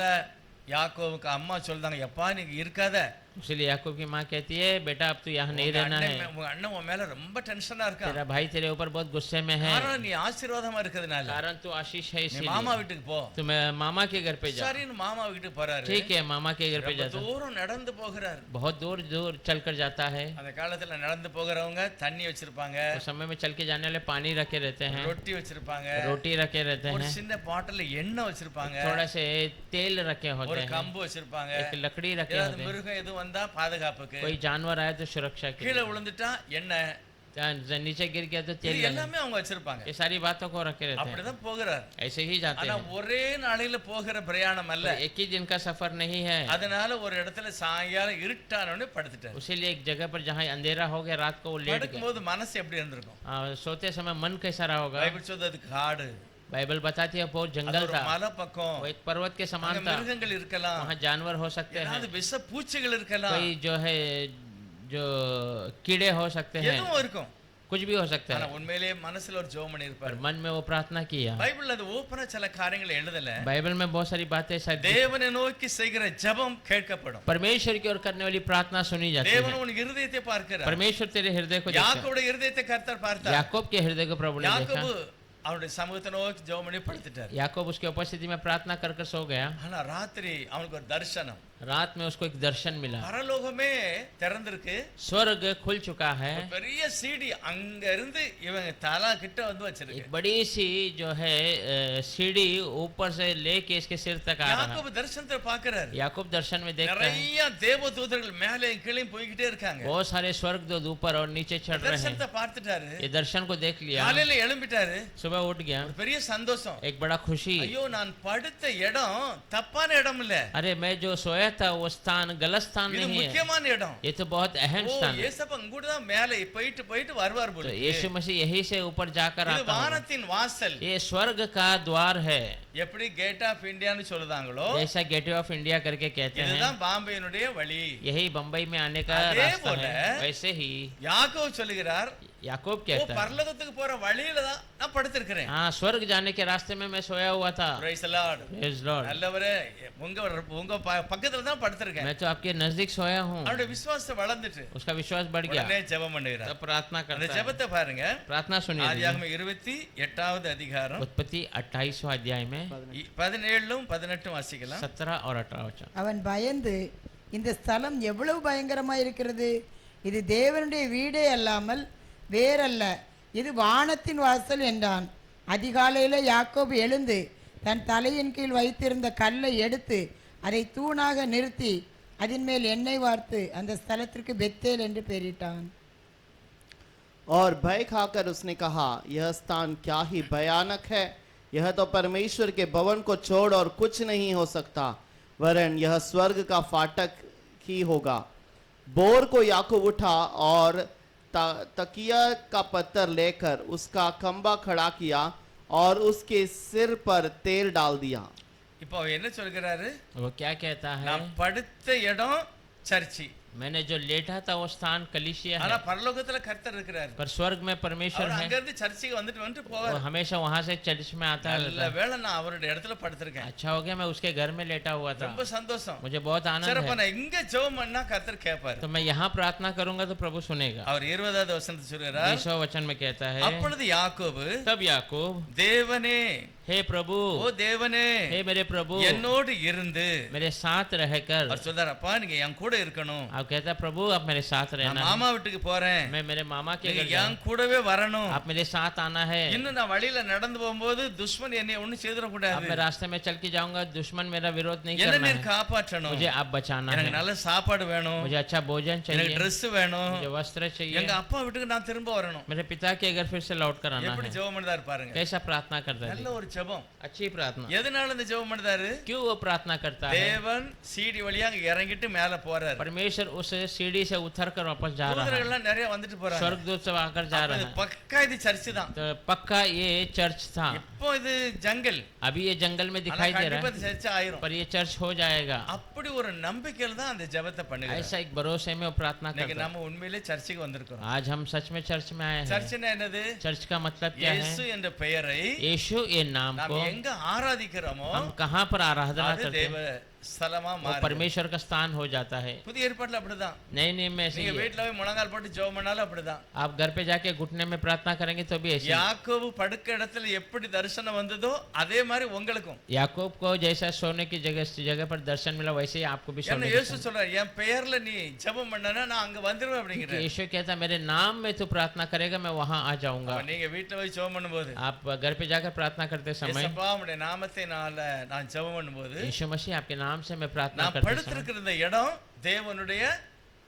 யாக்கோவுக்கு அம்மா சொல்றாங்க, எப்பா நீங்க இருக்காத, इसलिए याकूब की माँ कहती है बेटा अब तू यहाँ नहीं रहना है, உங்க அண்ணன் உன் மேல ரொம்ப டென்ஷனா இருக்கா. तेरा भाई तेरे ऊपर बहुत गुस्से में है, காரணம் நீ ஆசீர்வாதமா இருக்கிறதுனால. कारण तू आशीष है நீ इसीलिए மாமா வீட்டுக்கு போ. तू मैं मामा के घर पे जा. சரின்னு மாமா வீட்டுக்கு போறாரு. ठीक है, मामा के घर पे ரொம்ப जाता है. தூரம் நடந்து போகிறார். बहुत दूर दूर चल कर जाता है. அந்த காலத்துல நடந்து போகிறவங்க தண்ணி வச்சிருப்பாங்க, उस समय में चल के जाने वाले पानी रखे रहते हैं, ரொட்டி வச்சிருப்பாங்க, रोटी रखे रहते ஒரு हैं, சின்ன பாட்டில் எண்ணெய் வச்சிருப்பாங்க, थोड़ा से तेल रखे होते ஒரு हैं, கம்பு வச்சிருப்பாங்க. एक लकड़ी रखे ஏதாவது होते हैं, மிருகம் எதுவும் வந்தா பாதுகாப்புக்கு, कोई जानवर आया तो सुरक्षा के கீழே लिए, விழுந்துட்டா எண்ணெய், नीचे गिर गया तो இது तेल लगा. எல்லாமே அவங்க வச்சிருப்பாங்க. ये सारी बातों को रखे रहते हैं, அப்படிதான் போகிறார். ऐसे ही जाते ஆனா हैं. ஒரே நாளையில போகிற பிரயாணம் அல்ல. पर एक ही दिन का सफर नहीं है. அதனால ஒரு இடத்துல சாயங்காலம் இருட்டானோடனே படுத்துட்டார். उसीलिए एक जगह पर जहाँ अंधेरा हो गया रात को वो लेट गया. படுக்கும்போது மனசு எப்படி இருந்திருக்கும்? सोते समय मन कैसा रहा होगा? பைபிள் சொல்றது அது காடு, बाइबल बताती है बहुत அது जंगल ஒரு था, மலை பக்கம், वो एक पर्वत के समान அங்க था, மிருகங்கள் இருக்கலாம், वहाँ जानवर हो सकते हैं, ஏதாவது விஷ பூச்சிகள் இருக்கலாம், कोई जो है जो कीड़े हो सकते हैं, எதுவும் இருக்கும். कुछ भी हो सकता ஆனா है. உண்மையிலேயே மனசுல ஒரு ஜெபம் பண்ணி पर இருப்பார். मन में वो प्रार्थना किया. பைபிள்ல அது ஓபனா சில காரியங்களை எழுதல. बाइबल में बहुत सारी बातें शायद தேவனை நோக்கி செய்கிற ஜெபம் கேட்கப்படும். परमेश्वर की ओर करने वाली प्रार्थना सुनी जाती தேவன் है. உன் இருதயத்தை பார்க்கிறார். परमेश्वर तेरे हृदय को देखता है. யாக்கோபுடைய இருதயத்தை கர்த்தர் பார்த்தார். याकूब के हृदय को प्रभु ने देखा. யாக்கோபு அவனுடைய சமூகத்தை நோக்கி ஜெபம் பண்ணி படுத்துட்டார். याकूब उसके उपस्थिति में प्रार्थना कर कर सो गया. ஆனா ராத்திரி அவனுக்கு ஒரு தரிசனம். रात में उसको एक दर्शन मिला. பரலோகமே திறந்திருக்கு. स्वर्ग खुल चुका है. ஒரு பெரிய சீடி அங்க இருந்து இவங்க தலா கிட்ட வந்து வச்சிருக்கு. एक बड़ी सी जो है सीढ़ी ऊपर से लेके इसके सिर तक आ रहा है. யாக்கோபு தரிசனத்தை பார்க்கிறார். याकूब दर्शन में देखता है நிறைய தேவதூதர்கள் மேலே கீழே போய்கிட்டே இருக்காங்க. बहुत सारे स्वर्गदूत ऊपर और नीचे चढ़ रहे हैं. தரிசனத்தை பார்த்துட்டாரு. ये दर्शन को देख लिया. காலையில எழும்பிட்டாரு. सुबह उठ गया. ஒரு பெரிய சந்தோஷம். एक बड़ा खुशी. ஐயோ நான் படுத்த இடம் தப்பான இடம் இல்ல. अरे मैं जो सोया था वो स्थान गलत स्थान இது नहीं है, முக்கியமான இடம். ये तो बहुत अहम ஓ स्थान है. இயேசப்பா இங்கூட தான் மேலே போயிட்டு போயிட்டு வருவார் போல. तो यीशु मसीह यही से ऊपर जाकर இது आता है. வானத்தின் வாசல். ये स्वर्ग का द्वार है. எப்படி கேட் ஆஃப் இந்தியான்னு சொல்றாங்களோ जैसा गेटवे ऑफ इंडिया करके कहते हैं, இதுதான் பாம்பேயினுடைய வழி. यही बम्बई में आने का அதே रास्ता போல है. वैसे ही யாக்கோபு சொல்லுகிறார், याकूब ஓ कहता है பரலோகத்துக்கு போற வழியில தான் நான் படுத்திருக்கிறேன். हाँ, स्वर्ग जाने के रास्ते में मैं सोया हुआ था. Praise the Lord. Praise Lord. நல்லவரே, உங்க உங்க பக்கத்துல தான் படுத்திருக்கேன். मैं तो आपके नजदीक सोया हूँ. அவருடைய விசுவாசம் வளர்ந்துட்டு उसका विश्वास बढ़ गया, உடனே ஜெபம் பண்ணுகிறார். तब प्रार्थना அந்த करता है. ஜெபத்தை பாருங்க. प्रार्थना सुनिए. ஆதியாகமம் 28வது அதிகாரம் उत्पत्ति 28वां अध्याय में 17லும் 18 வாசிக்கலாம். 17 और 18 वचन. அவன் பயந்து, இந்த ஸ்தலம் எவ்வளவு பயங்கரமாய் இருக்கிறது, இது தேவனுடைய வீடே அல்லாமல் வேறல்ல, இது வானத்தின் வாசல் என்றான். அதிகாலையில் யாக்கோபு எழுந்து தன் தலையின் கீழ் வைத்திருந்த கல்லை எடுத்து அதை தூணாக நிறுத்தி அதன் மேல் எண்ணெய் வார்த்து அந்த ஸ்தலத்திற்கு பெத்தேல் என்று பெயரிட்டான். और भय खाकर उसने कहा, यह स्थान क्या ही भयानक है, यह तो परमेश्वर के भवन को छोड़ और कुछ नहीं हो सकता, वरन यह स्वर्ग का फाटक ही होगा. बोर को याकूब उठा और तकिया का पत्थर लेकर उसका खंबा खड़ा किया और उसके सिर पर तेल डाल दिया. இப்போ அவர் என்ன சொல்கிறாரு? वो क्या कहता है? நான் படுத்த இடம் சர்ச்சி. मैंने जो लेटा था वो स्थान कलीसिया ஆனா है, பரலோகத்துல கர்த்தர் இருக்கிறார். पर स्वर्ग में परमेश्वर அவர் है. அங்க இருந்து சர்ச்சுக்கு வந்துட்டு வந்துட்டு वो போவார். हमेशा वहां से चर्च में आता நல்ல रहता है. வேளை நான் அவருடைய இடத்துல படுத்திருக்கேன். अच्छा हो गया मैं उसके घर में लेटा हुआ था. ரொம்ப சந்தோஷம். मुझे बहुत आनंद சிறப்பா है. நான் இங்க ஜெபம் பண்ணா கர்த்தர் கேட்பார். तो मैं यहाँ प्रार्थना करूंगा तो प्रभु सुनेगा. அவர் 20வது வசனத்தை சொல்றார். 20वां वचन में कहता है, அப்பொழுது யாக்கோபு, तब याकूब, தேவனே, हे प्रभु, ஓ தேவனே, हे मेरे प्रभु, என்னோடு இருந்து, मेरे साथ रहकर, அவர் சொல்றார், அப்பா நீங்க என் கூட இருக்கணும். आप और कहता है प्रभु आप मेरे साथ நான் रहना है। மாமா வீட்டுக்கு போறேன், मैं मेरे मामा के நீங்க घर जाऊं, என் கூடவே வரணும். आप मेरे साथ आना है। இன்னும் நான் வழியில நடந்து போகும்போது துஷ்மன் என்னை ஒண்ணும் செய்திட अब கூடாது. मैं रास्ते में चल के जाऊंगा, दुश्मन मेरा विरोध नहीं என்ன करना நீர் है, காப்பாற்றணும். मुझे आप बचाना எனக்கு है। நல்ல சாப்பாடு வேணும், मुझे अच्छा भोजन எனக்கு चाहिए, Dress வேணும், मुझे वस्त्र எங்க चाहिए, அப்பா வீட்டுக்கு நான் திரும்ப வரணும். मेरे पिता के घर फिर से लौट कर आना எப்படி है। ஜெபம் பண்ணதாரு பாருங்க. कैसा प्रार्थना करता நல்ல है, ஒரு ஜெபம். अच्छी प्रार्थना। எதனால இந்த ஜெபம் பண்ணதாரு? क्यों वो प्रार्थना करता है? தேவன் சீடி வழியா அங்க இறங்கிட்டு மேல போறாரு. परमेश्वर उस सीढ़ी से उतर कर वापस जा रहा है, தூதர்கள்லாம் நிறைய வந்துட்டு போறாங்க. स्वर्गदूत सब आकर जा அப்ப रहा இது है। பக்கா இது சர்ச் தான். तो पक्का ये चर्च था, இப்போ இது ஜங்கல். अभी ये जंगल में ஆனா दिखाई दे கண்டிப்பா रहा இது है, சர்ச் ஆயிரும். पर ये चर्च हो जाएगा। அப்படி ஒரு நம்பிக்கையில தான் அந்த ஜெபத்தை பண்ணுகிறார். ऐसा एक भरोसे में वो प्रार्थना இன்னைக்கு करता है। நம்ம உண்மையிலே சர்ச்சுக்கு வந்திருக்கிறோம். आज हम सच में चर्च में आए हैं। சர்ச்னா என்னது? चर्च का मतलब क्या இயேசு है? என்ற பெயரை यीशु ये नाम நாம் को எங்க ஆராதிக்கிறோமோ हम कहाँ पर आराधना அது करते தேவ हैं, ஸ்தலமா वो மாறுது. परमेश्वर का स्थान हो जाता है। புதிய ஏற்பாட்டுல அப்படிதான். नए नियम में ऐसे நீங்க ही है। வீட்ல போய் முழங்கால் போட்டு ஜெபம் பண்ணாலும் அப்படிதான். आप घर पे जाके घुटने में प्रार्थना करेंगे तो भी ऐसे ही। யாக்கோபு படுக்க இடத்துல எப்படி தரிசனம் வந்ததோ அதே மாதிரி உங்களுக்கும். याकूब को जैसा सोने की जगह पर दर्शन मिला, वैसे ही आपको भी ஏன்னா सोने இயேசு की சொல்றார், என் பெயர்ல நீ ஜெபம் பண்ணனா நான் அங்க வந்துருவேன் அப்படிங்கிறார். यीशु कहता मेरे नाम में तू प्रार्थना करेगा, मैं वहां आ जाऊंगा। அப்ப நீங்க வீட்ல போய் ஜெபம் பண்ணும்போது आप घर पे जाकर प्रार्थना करते समय, இயேசுப்பா உம்முடைய நாமத்தினால நான் ஜெபம் பண்ணும்போது यीशु मसीह आपके नाम से मैं प्रार्थना நான் करते समय, படுத்திருக்கிற இந்த இடம் தேவனுடைய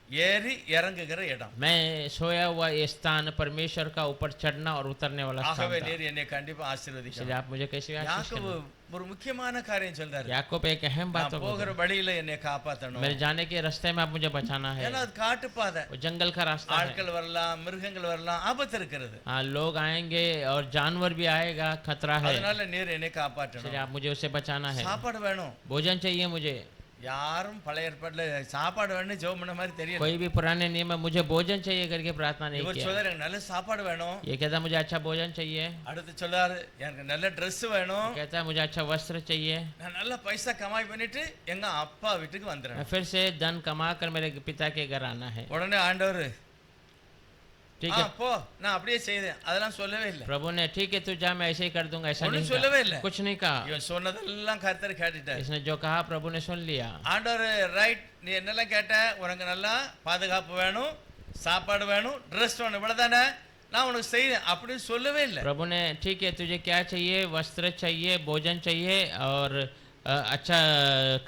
ஏறி இறங்குகிற இடம். मैं सोया हुआ ये स्थान परमेश्वर का ऊपर चढ़ना और उतरने वाला स्थान ஆகவே था। நீர் என்னை கண்டிப்பா इसलिए ஆசீர்வதிக்கணும். आप मुझे कैसे भी आशीष யாக்கோபு करना। ஒரு முக்கியமான காரியம் சொல்றாரு. याकूब एक अहम बात நான் போகிற வழியில என்னை காப்பாத்தணும். मेरे जाने के रास्ते में आप मुझे बचाना है। ஏன்னா அது காட்டு பாதை. वो जंगल का रास्ता है, ஆட்கள் வரலாம், மிருகங்கள் வரலாம், ஆபத்து இருக்கிறது. हाँ लोग आएंगे और जानवर भी आएगा, खतरा है। அதனால நீர் என்னை इसलिए காப்பாற்றணும். आप मुझे उसे बचाना है। சாப்பாடு வேணும். भोजन चाहिए मुझे। யாரும் பழைய ஏற்பாட்டுல சாப்பாடு வேணும் ஜெபம் பண்ண மாதிரி தெரியல. कोई भी पुराने नियम में मुझे भोजन चाहिए करके प्रार्थना नहीं இவர் किया। சொல்றாரு எனக்கு நல்ல சாப்பாடு வேணும். ये कहता मुझे अच्छा भोजन चाहिए, அடுத்து சொல்றாரு எனக்கு நல்ல Dress வேணும். कहता है मुझे अच्छा वस्त्र चाहिए, நான் நல்ல பைசா கமாய் பண்ணிட்டு எங்க அப்பா வீட்டுக்கு வந்துறேன். मैं फिर से धन कमा कर मेरे पिता के घर आना है। உடனே ஆண்டவர் ठीक ஆ है, போ நான் அப்படியே செய்தேன். அதெல்லாம் சொல்லவே இல்லை. प्रभु ने ठीक है तू जा मैं ऐसे ही कर दूंगा, ऐसा ஒண்ணும் नहीं சொல்லவே कहा, இல்லை. कुछ नहीं कहा। இவன் சொன்னதெல்லாம் கர்த்தர் கேட்டுட்டார். इसने जो कहा प्रभु ने सुन लिया। ஆண்டவர் ரைட் நீ என்னெல்லாம் கேட்ட, உனக்கு நல்லா பாதுகாப்பு வேணும், சாப்பாடு வேணும், ட்ரெஸ் வேணும், இவ்வளவுதானே நான் உனக்கு செய்தேன் அப்படின்னு சொல்லவே இல்லை. प्रभु ने ठीक है तुझे क्या चाहिए, वस्त्र चाहिए, भोजन चाहिए और अच्छा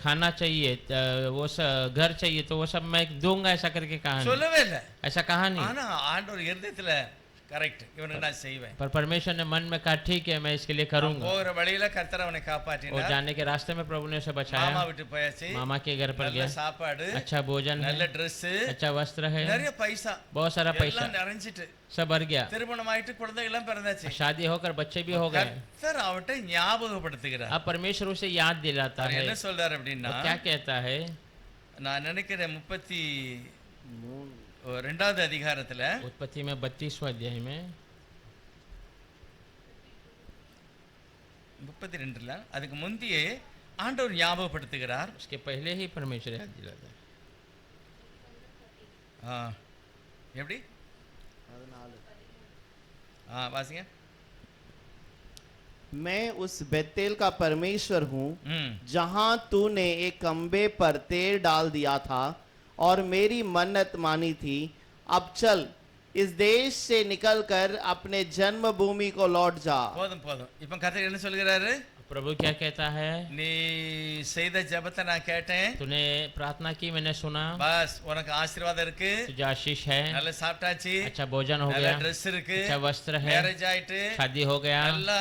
खाना चाहिए, वो सब घर चाहिए तो वो सब मैं दूंगा, ऐसा करके कहा नहीं। சொல்லவே இல்லை. ऐसा कहा नहीं, ஆனா ஆண்டவர் இருதயத்துல கரெக்ட் இவனுக்கு நான் செய்வேன். पर परमेश्वर ने मन में कहा ठीक है मैं इसके लिए करूंगा। போகிற வழியில கர்த்தர் அவனை और காப்பாற்றினார். जाने के रास्ते में प्रभु ने उसे மாமா बचाया, விட்டு போயாச்சு. मामा के घर पर நல்ல गया, சாப்பாடு, अच्छा भोजन நல்ல है, Dress, अच्छा वस्त्र है, நிறைய பைசா, बहुत सारा पैसा எல்லாம் நிறைஞ்சிட்டு सब भर गया, திருமணம் ஆயிட்டு குழந்தைகள் எல்லாம் பிறந்தாச்சு. शादी होकर बच्चे भी हो गए। கர்த்தர் அவன்கிட்ட ஞாபகப்படுத்துகிறார். अब परमेश्वर उसे याद दिलाता அவர் है। என்ன சொல்றாரு அப்படின்னா, वो क्या कहता है? நான் நினைக்கிறேன் 32வது அதிகாரத்துல उत्पत्ति में 32वें अध्याय में 32ல அதுக்கு முந்தியே ஆண்டவர் ஞாபகப்படுத்துகிறார். उसके पहले ही परमेश्वर याद दिलाता है। எப்படி வாசிங்க. मैं उस बेतेल का परमेश्वर हूँ ம் जहाँ तूने एक खंबे पर तेल डाल दिया था और मेरी मन्नत मानी थी। अब चल इस देश से निकलकर अपने जन्मभूमि को लौट जा। போதும் போதும். இப்ப கர்த்தர் என்ன சொல்கிறாரு? प्रभु क्या कहता है? நீ செய்த ஜெபத்தை நான் கேட்டேன். तूने प्रार्थना की मैंने सुना, பஸ் உனக்கு ஆசீர்வாதம் இருக்கு, तुझे आशीष है, நல்ல சாப்பிட்டாச்சு, अच्छा भोजन हो நல்ல गया, Dress இருக்கு, अच्छा वस्त्र है, மேரேஜ் ஆயிட்டு, शादी हो गया, நல்ல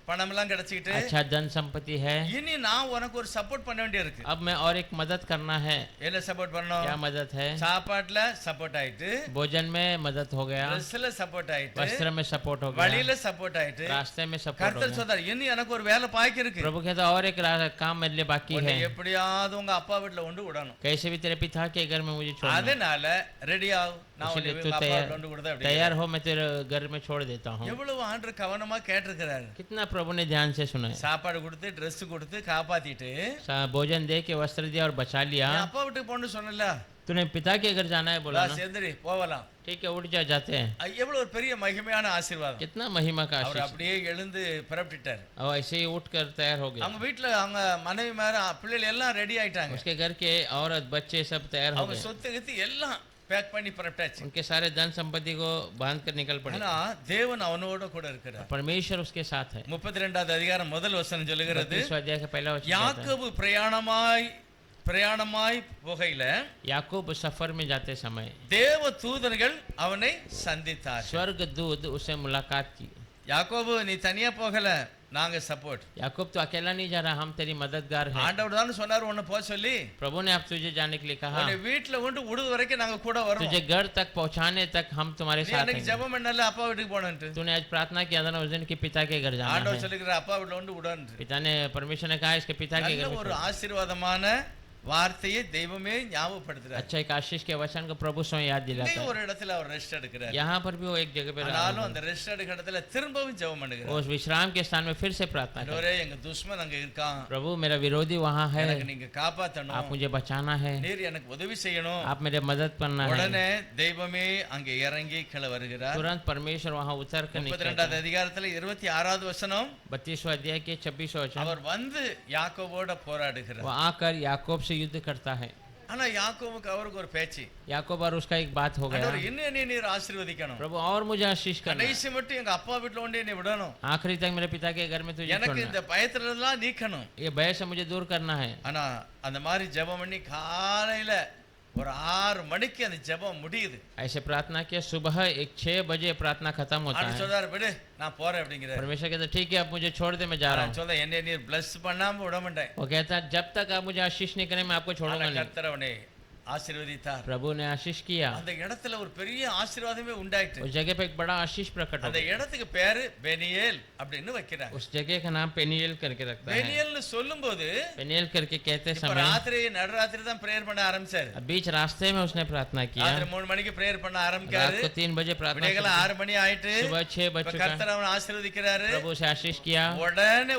பணம் எல்லாம் கிடைச்சிட்டு, अच्छा धन संपत्ति है। இனி நான் உனக்கு ஒரு சப்போர்ட் பண்ண வேண்டிய இருக்கு. अब मैं और एक मदद करना है। என்ன சப்போர்ட் क्या பண்ணணும்? मदद है? சாப்பாட்டுல சப்போர்ட் ஆயிட்டு, भोजन में मदद हो गया, Dressல சப்போர்ட் ஆயிட்டு, वस्त्र में सपोर्ट हो गया, வழியில சப்போர்ட் ஆயிட்டு, रास्ते में सपोर्ट हो கர்த்தர் गया। சொல்றார் இனி எனக்கு ஒரு வேலை பாக்கி இருக்கு. प्रभु कहता और एक काम मेरे लिए बाकी உன்னை है, எப்படியாவது உங்க அப்பா வீட்டுல கொண்டு விடணும். कैसे भी तेरे पिता के घर में मुझे छोड़ना। அதனால ரெடி ஆகு, நான் உன்னை इसलिए உங்க तू அப்பா வீட்டுல கொண்டு விடுதேன் அப்படி. तैयार हो, मैं तेरे घर में छोड़ देता हूँ। எவ்வளவு ஆண்டவர் கவனமா கேட்டிருக்கிறாரு. कितना प्रभु ने ध्यान से सुना है। சாப்பாடு கொடுத்து Dress கொடுத்து காப்பாத்திட்டு भोजन दे के वस्त्र दिया और बचा लिया। என் அப்பா வீட்டுக்கு போன்னு சொன்னல, तूने पिता के घर जाना है बोला ना, எந்திரி போகலாம். ठीक है उठ जा, जाते हैं। எவ்வளவு ஒரு பெரிய மகிமையான ஆசீர்வாதம். कितना महिमा का அவர் आशीष। அப்படியே எழுந்து புறப்பட்டுட்டார். और ऐसे ही उठ कर तैयार हो गए। அவங்க வீட்டுல அவங்க மனைவி மார பிள்ளைகள் எல்லாம் ரெடி ஆயிட்டாங்க. उसके घर के औरत बच्चे सब तैयार हो அவங்க गए। சொத்து கித்து எல்லாம் பேக் பண்ணி புறப்பட்டாச்சு. उनके सारे धन संपत्ति को बांध कर निकल पड़े। ஆனா தேவன் அவனோட கூட இருக்கிறார். परमेश्वर उसके साथ है। 32வது அதிகாரம் முதல் வசனம் சொல்லுகிறது, 32वां अध्याय का पहला वचन कहता है, யாக்கோபு பிரயாணமாய் போகையில याकूब सफर में जाते समय தேவ தூதர்கள் அவனை சந்தித்தார். स्वर्ग दूत उसे मुलाकात की। யாக்கோபு நீ தனியா போகல, நாங்க சப்போர்ட். याकूब तो अकेला नहीं जा रहा, हम तेरी मददगार हैं। ஆண்டவர் தான் சொன்னார் உன்னை போக சொல்லி, प्रभु ने आप तुझे जाने के लिए कहा, உன்னை வீட்டுல கொண்டு விடுவது வரைக்கும் நாங்க கூட வரோம். तुझे घर तक पहुंचाने तक हम तुम्हारे நீ साथ அன்னைக்கு हैं। ஜெபம் பண்ணல அப்பா வீட்டுக்கு போனன்ட்டு. तूने आज प्रार्थना किया था ना उस दिन कि पिता के घर जाना ஆண்டவர் है। சொல்லுகிற அப்பா வீட்டுல கொண்டு விடன்ட்டு. पिता ने परमेश्वर ने कहा इसके पिता के நல்ல घर में ஒரு छोड़। ஆசீர்வாதமான வார்த்தையை தெய்வமே ஞாபகப்படுத்துறார். अच्छा एक आशीष के वचन को प्रभु स्वयं याद दिलाता இங்கே है। ஒரு இடத்துல அவர் ரெஸ்ட் எடுக்கிறார். यहाँ पर भी वो एक जगह पे ஆனாலும் அந்த ரெஸ்ட் எடுக்கிற இடத்துல திரும்பவும் ஜெபம் वो பண்ணுகிறார். उस विश्राम के स्थान में फिर से प्रार्थना कर, ஆண்டவரே எங்க துஷ்மன் அங்க இருக்கான், प्रभु मेरा विरोधी वहाँ है, எனக்கு நீங்க காப்பாத்தணும், आप मुझे बचाना है, நீர் எனக்கு உதவி செய்யணும். आप मेरे मदद करना है। உடனே தெய்வமே அங்கே இறங்கி கீழே வருகிறார். तुरंत परमेश्वर वहाँ उतर कर निकलता 32வது है। அதிகாரத்துல 26வது வசனம், 32वां अध्याय के 26वां वचन, அவர் வந்து யாக்கோபோட போராடுகிறார். वो आकर याकूब से युद्ध करता है। ஆனா யாக்கோபுக்கு அவருக்கு ஒரு பேச்சு, याकूब और उसका एक बात हो गया, ஆண்டவர் என்ன நீர் ஆசீர்வதிக்கணும், प्रभु और मुझे आशीष करना, கடைசி மட்டும் எங்க அப்பா வீட்டுல கொண்டு என்னை விடணும், आखिरी तक मेरे पिता के घर में तुझे எனக்கு छोड़ना இந்த பயத்துல எல்லாம் நீக்கணும். है। ये भय से मुझे दूर करना है। ஆனா அந்த மாதிரி ஜெபம் பண்ணி காலையில ஒரு 6 மணிக்கு அந்த ஜெபம் முடியுது. ऐसे प्रार्थना किया, सुबह 6 बजे प्रार्थना खत्म होता ஆண்டவர் है। சொல்றாரு விடு நான் போறேன் அப்படிங்கிறார். परमेश्वर कहता ठीक है आप मुझे छोड़ दे, मैं जा रहा हूँ। சொல்ல என்ன நீர் பிளஸ் பண்ணாம விட மாட்டேன். वो कहता जब तक आप मुझे आशीष नहीं करें मैं आपको छोड़ूंगा नहीं। கர்த்தர் அவனை ஆசீர்வதித்தார். प्रभु ने आशीष किया, அந்த இடத்துல ஒரு பெரிய ஆசீர்வாதமே உண்டாயிற்று. उस जगह पे एक बड़ा आशीष प्रकट हो அந்த गया। இடத்துக்கு பேரு பெனியேல் அப்படின்னு வைக்கிறாங்க. उस जगह का नाम पेनियल करके रखता है। பெனியேல்னு சொல்லும்போது पेनियल करके कहते இப்ப समय ராத்திரி நடுராத்திரி தான் பிரேயர் பண்ண ஆரம்பிச்சாரு. बीच रास्ते में उसने प्रार्थना किया, ராத்திரி 3 மணிக்கு பிரேயர் பண்ண रात ஆரம்பிக்காரு. को 3 बजे प्रार्थना விடியகால की। 6 மணி ஆயிட்டு सुबह 6 बज இப்ப चुका, கர்த்தர் அவனை ஆசீர்வதிக்கிறாரு. प्रभु से आशीष किया, உடனே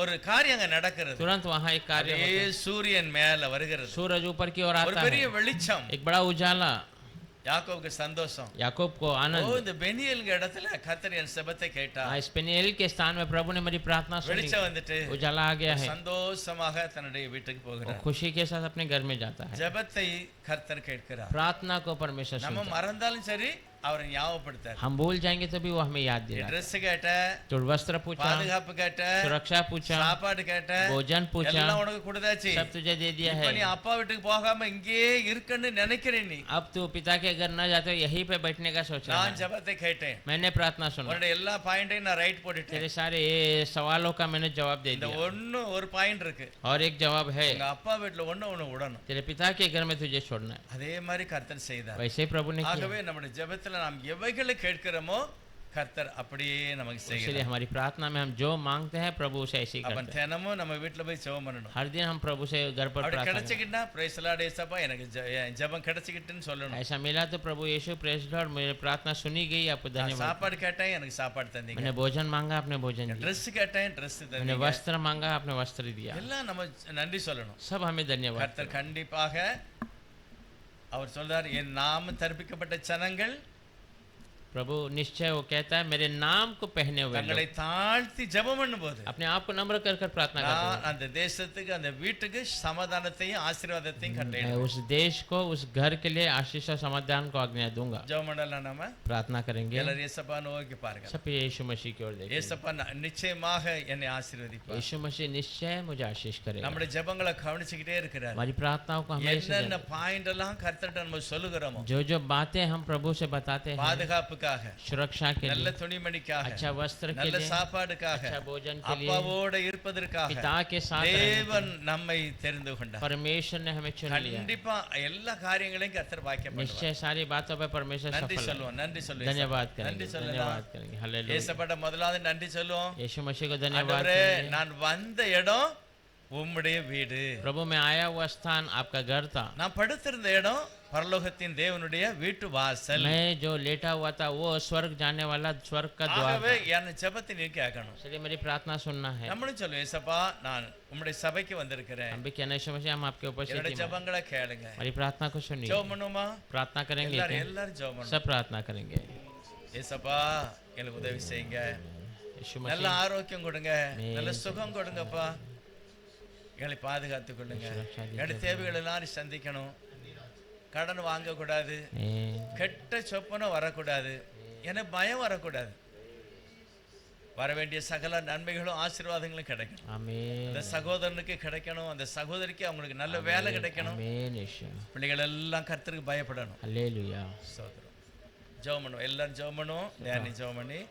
ஒரு காரியம் அங்க நடக்கிறது. तुरंत वहाँ एक कार्य होता है। சூரியன் மேல வருகிறது, सूरज ऊपर की ओर ஒரு आता பெரிய है, வெளிச்சம். एक बड़ा उजाला, யாக்கோபுக்கு சந்தோஷம். याकूब को ஓ आनंद। இந்த பெனியல்ங்க இடத்துல கர்த்தர் என் செபத்தை கேட்டா, इस पेनियल के स्थान में प्रभु ने मेरी प्रार्थना सुनी, வெளிச்சம் வந்துட்டு उजाला आ गया है, சந்தோஷமாக தன்னுடைய வீட்டுக்கு वो போகிறார். खुशी के साथ अपने घर में जाता है। ஜெபத்தை கர்த்தர் கேட்கிறார். प्रार्थना को परमेश्वर நம்ம सुनता है। மறந்தாலும் சரி அவரை ஞாபகப்படுத்தார். हम भूल जाएंगे तो भी वो हमें याद दिलाता है। ட்ரெஸ் கேட்ட, तो वस्त्र पूछा, பாதுகாப்பு கேட்ட, सुरक्षा पूछा, சாப்பாடு கேட்ட, भोजन पूछा, எல்லாம் உனக்கு கொடுத்தாச்சு. सब तुझे दे दिया இப்ப है। நீ அப்பா வீட்டுக்கு போகாம இங்கேயே இருக்கன்னு நினைக்கிறேன். நீ अब तू पिता के घर न जाते यहीं पे बैठने का सोच रहा நான் है। ஜெபத்தை கேட்டேன், मैंने प्रार्थना सुना, உன்னுடைய எல்லா பாயிண்டையும் நான் ரைட் போட்டுட்டேன். तेरे सारे सवालों का मैंने जवाब दे இந்த दिया, ஒரு பாயிண்ட் இருக்கு, और एक जवाब है உங்க அப்பா வீட்டுல ஒண்ணு விடணும். तेरे पिता के घर में तुझे छोड़ना है। அதே மாதிரி கர்த்தர் செய்தார். वैसे ही प्रभु ने किया, ஆகவே நம்முடைய ஜெபத்துல நாம் எவைகளை கேட்கிறோமோ கர்த்தர் அப்படியே நமக்கு इसलिए செய்கிறார். हमारी प्रार्थना में हम जो मांगते हैं प्रभु उसे ऐसे ही அப்ப करते हैं। தினமும் நம்ம வீட்டுல போய் ஜெபம் பண்ணணும். हर दिन हम प्रभु से घर पर அப்படி प्रार्थना करें। கிடைச்சிக்கிட்டா பிரைஸ் லார்ட் ஏசப்பா எனக்கு என் ஜெபம் கிடைச்சிக்கிட்டுன்னு சொல்லணும். ऐसा मिला तो प्रभु यीशु प्रेज लॉर्ड मेरी प्रार्थना सुनी गई, आपको நான் धन्यवाद। சாப்பாடு கேட்டேன் எனக்கு சாப்பாடு தந்தீங்க, मैंने भोजन मांगा आपने भोजन दिया, ட்ரெஸ் கேட்டேன் ட்ரெஸ் मैंने தந்தீங்க. वस्त्र मांगा आपने वस्त्र दिया, எல்லாம் நம்ம நன்றி சொல்லணும். सब हमें धन्यवाद। கர்த்தர் கண்டிப்பாக அவர் சொல்றார் என் நாமம் தரிப்பிக்கப்பட்ட ஜனங்கள் प्रभु निश्चय वो कहता है मेरे नाम को पहने हुए தங்களை लोग தாழ்த்தி ஜெபம் பண்ணும்போது अपने आप को नम्र कर कर प्रार्थना करते நான் हैं। அந்த தேசத்துக்கு அந்த வீட்டுக்கு சமாதானத்தையும் ஆசீர்வாதத்தையும் मैं கட்டளையிடுவேன். उस देश को उस घर के लिए आशीष और समाधान को आज्ञा दूंगा। ஜெபம் பண்ணலாம். நம்ம प्रार्थना करेंगे, எல்லாரும் ஏசப்பா நோக்கி பாருங்க. सब यीशु मसीह की ओर देखेंगे। ஏசப்பா நிச்சயமாக என்னை ஆசீர்வதிப்பார். यीशु मसीह निश्चय मुझे आशीष करेगा। நம்முடைய ஜெபங்களை கவனிச்சுக்கிட்டே இருக்கிறார். हमारी प्रार्थनाओं को हमेशा என்னென்ன பாயிண்ட் எல்லாம் கர்த்தர்ட்ட நம்ம சொல்லுகிறோமோ, जो जो बातें हम प्रभु से बताते हैं, பாதுகாப்புக்காக, सुरक्षा के நல்ல लिए, துணிமணிக்காக, अच्छा वस्त्र के நல்ல लिए, சாப்பாடுக்காக, अच्छा भोजन के लिए, அப்பாவோட இருப்பதற்காக पिता के साथ रहने के தேவன் நம்மை தெரிந்து लिए, கொண்டார். परमेश्वर ने हमें चुन लिया। கண்டிப்பா எல்லா காரியங்களையும் கர்த்தர் வாக்கியம் பண்ணுவார். निश्चय सारी बातों पर परमेश्वर நன்றி सफल है। சொல்லுவோம், நன்றி சொல்லுவோம், धन्यवाद நன்றி करेंगे, சொல்லலாம். धन्यवाद करेंगे। हालेलुया। ஏசப்பட்ட முதலாவது நன்றி சொல்லுவோம். यीशु मसीह को धन्यवाद ஆண்டவரே करेंगे। நான் வந்த இடம் உம்முடைய வீடு, प्रभु मैं आया हुआ स्थान आपका घर था, நான் படுத்திருந்த இடம் பரலோகத்தின் தேவனுடைய வீட்டு வாசல். मैं जो लेटा हुआ था वो स्वर्ग जाने वाला स्वर्ग का द्वार ஆகவே था। என் ஜெபத்தை நீ கேட்கணும். इसलिए मेरी प्रार्थना सुनना है। நம்மளும் சொல்லுவோம், ஏசப்பா நான் உம்முடைய சபைக்கு வந்திருக்கிறேன், हम भी कहने से हम आपके उपस्थिति என்னுடைய में ஜெபங்களை கேளுங்க. हमारी प्रार्थना को सुनिए। ஜெபம் பண்ணுமா? प्रार्थना करेंगे क्या? எல்லாரும் ஜெபம் பண்ணும். सब प्रार्थना करेंगे। ஏசப்பா எனக்கு உதவி செய்யுங்க, यीशु நல்ல मसीह ஆரோக்கியம் கொடுங்க, நல்ல சுகம் கொடுங்கப்பா, எங்களை பாதுகாத்து கொள்ளுங்க, என்னுடைய தேவைகள் எல்லாரும் சந்திக்கணும், கடன் வாங்கக்கூடாது, கெட்ட சொப்பனம் வரக்கூடாது, எனக்கு பயம் வரக்கூடாது, வர வேண்டிய சகல நன்மைகளும் ஆசீர்வாதங்களும் கிடைக்கணும். ஆமென்। அந்த சகோதரனுக்கு கிடைக்கணும், அந்த சகோதரிக்கு அவங்களுக்கு நல்ல வேலை கிடைக்கணும், ஆமென் यीशु। பிள்ளைகள் எல்லாம் கர்த்தருக்கு பயப்படணும். हालेलुया। சோதரம் ஜெபம் பண்ணுவோம், எல்லாரும் ஜெபம் பண்ணுவோம், ध्यान ஜெபம் பண்ணி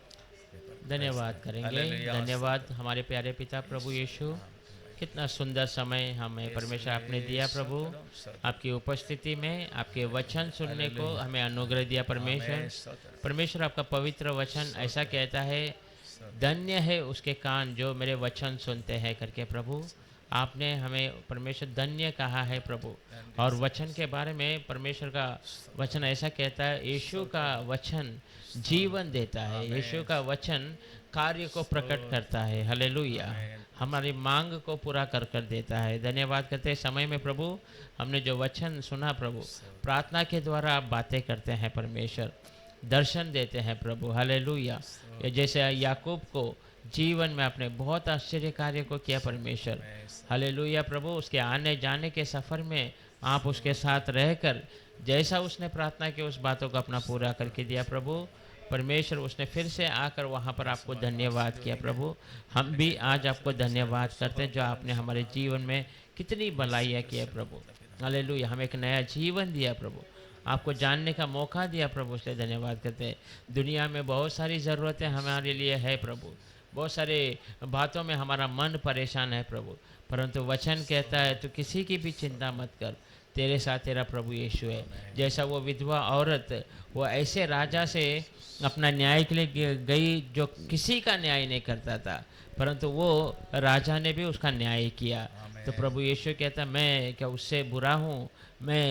धन्यवाद करेंगे। हालेलुया। धन्यवाद हमारे प्यारे पिता प्रभु यीशु, कितना सुंदर समय हमें परमेश्वर आपने दिया प्रभु, आपकी उपस्थिति में आपके वचन सुनने को हमें अनुग्रह दिया परमेश्वर। परमेश्वर आपका पवित्र वचन ऐसा कहता है, धन्य है उसके कान जो मेरे वचन सुनते हैं करके प्रभु आपने हमें परमेश्वर धन्य कहा है प्रभु। और वचन के बारे में परमेश्वर का वचन ऐसा कहता है, यीशु का वचन जीवन देता है, यीशु का वचन कार्य को प्रकट करता है। हालेलुया। हमारी मांग को पूरा कर कर देता है। धन्यवाद करते हैं समय में प्रभु हमने जो वचन सुना प्रभु, प्रार्थना के द्वारा आप बातें करते हैं परमेश्वर, दर्शन देते हैं प्रभु। हालेलुया। ये जैसे याकूब को जीवन में आपने बहुत आश्चर्य कार्य को किया परमेश्वर। हालेलुया प्रभु, उसके आने जाने के सफ़र में आप उसके साथ रहकर जैसा उसने प्रार्थना की उस बातों को अपना पूरा करके दिया प्रभु। परमेश्वर उसने फिर से आकर वहाँ पर आपको धन्यवाद किया प्रभु। हम भी आज आपको धन्यवाद करते हैं जो आपने हमारे जीवन में कितनी भलाइयाँ की है प्रभु। हालेलुया। हमें एक नया जीवन दिया प्रभु, आपको जानने का मौका दिया प्रभु, इसलिए धन्यवाद करते हैं। दुनिया में बहुत सारी ज़रूरतें हमारे लिए है प्रभु, बहुत सारे बातों में हमारा मन परेशान है प्रभु, परंतु वचन कहता है तो किसी की भी चिंता मत कर, तेरे साथ तेरा प्रभु यीशु है। जैसा वो विधवा औरत वो ऐसे राजा से अपना न्याय के लिए गई जो किसी का न्याय नहीं करता था, परंतु वो राजा ने भी उसका न्याय किया। तो प्रभु यीशु कहता मैं क्या उससे बुरा हूँ, मैं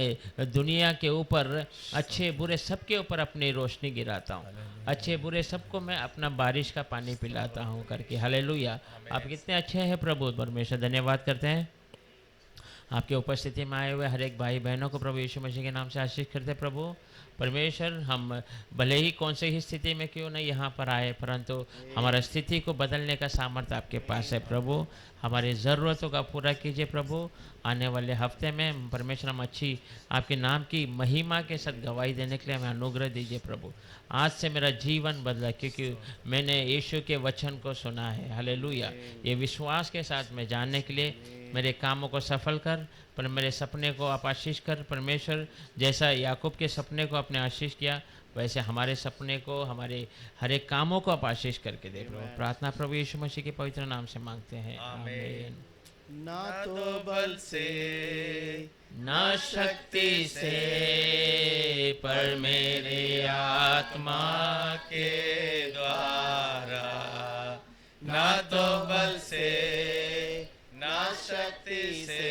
दुनिया के ऊपर अच्छे बुरे सबके ऊपर अपनी रोशनी गिराता हूँ, अच्छे बुरे सबको मैं अपना बारिश का पानी पिलाता हूँ करके। हालेलुया। आप कितने अच्छे हैं प्रभु परमेश्वर, धन्यवाद करते हैं। आपके उपस्थिति में आए हुए हर एक भाई बहनों को प्रभु यीशु मसीह के नाम से आशीष करते प्रभु परमेश्वर। हम भले ही कौन से ही स्थिति में क्यों नहीं यहाँ पर आए, परंतु हमारा स्थिति को बदलने का सामर्थ्य आपके पास है प्रभु। हमारी ज़रूरतों का पूरा कीजिए प्रभु। आने वाले हफ्ते में परमेश्वर हम अच्छी आपके नाम की महिमा के साथ गवाही देने के लिए हमें अनुग्रह दीजिए प्रभु। आज से मेरा जीवन बदला क्योंकि मैंने यीशु के वचन को सुना है। हालेलुया। ये विश्वास के साथ मैं जानने के लिए मेरे कामों को सफल कर, पर मेरे सपने को आप आशीष कर परमेश्वर। जैसा याकूब के सपने को आपने आशीष किया, वैसे हमारे सपने को, हमारे हर एक कामों को आप आशीष करके दे प्रभु। प्रार्थना प्रभु यीशु मसीह के पवित्र नाम से मांगते हैं, आमीन। ना तो बल से ना शक्ति से, पर मेरे आत्मा के द्वारा, ना तो बल से ना शक्ति से,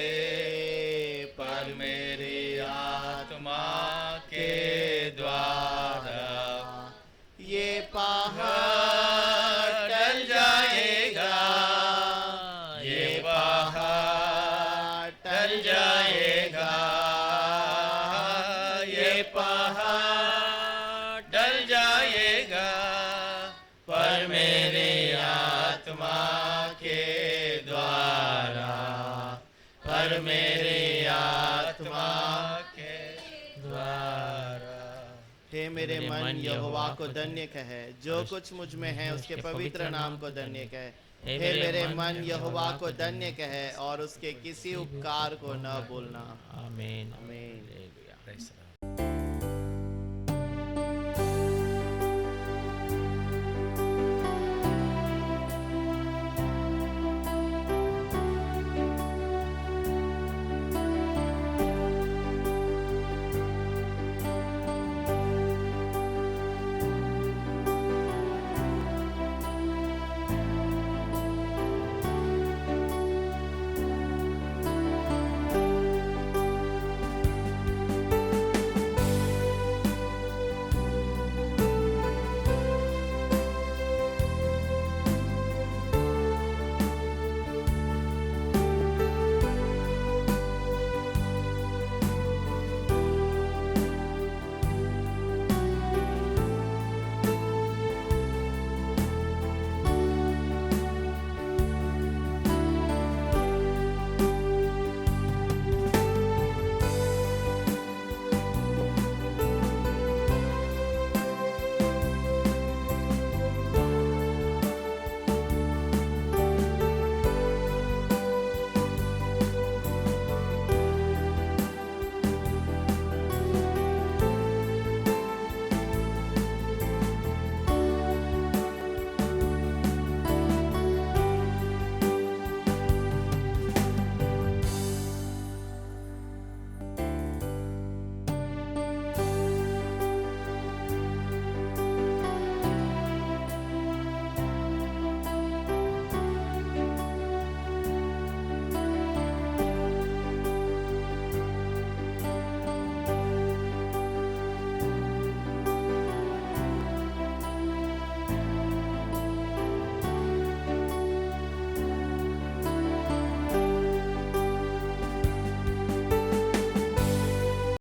पर मेरी आत्मा के द्वारा ये पहाड़ टल जाएगा, ये पहाड़ टल जाएगा, ये पहाड़ टल जाएगा, पर मेरे आत्मा के द्वारा, पर मेरे आत्मा के द्वारा। हे मेरे मन यहोवा को धन्य कहे, जो कुछ मुझ में है उसके पवित्र नाम को धन्य कहे। हे मेरे मन यहोवा को धन्य कहे और उसके किसी उपकार को न भूलना। आमीन। आमीन। हालेलुया। Praise the Lord.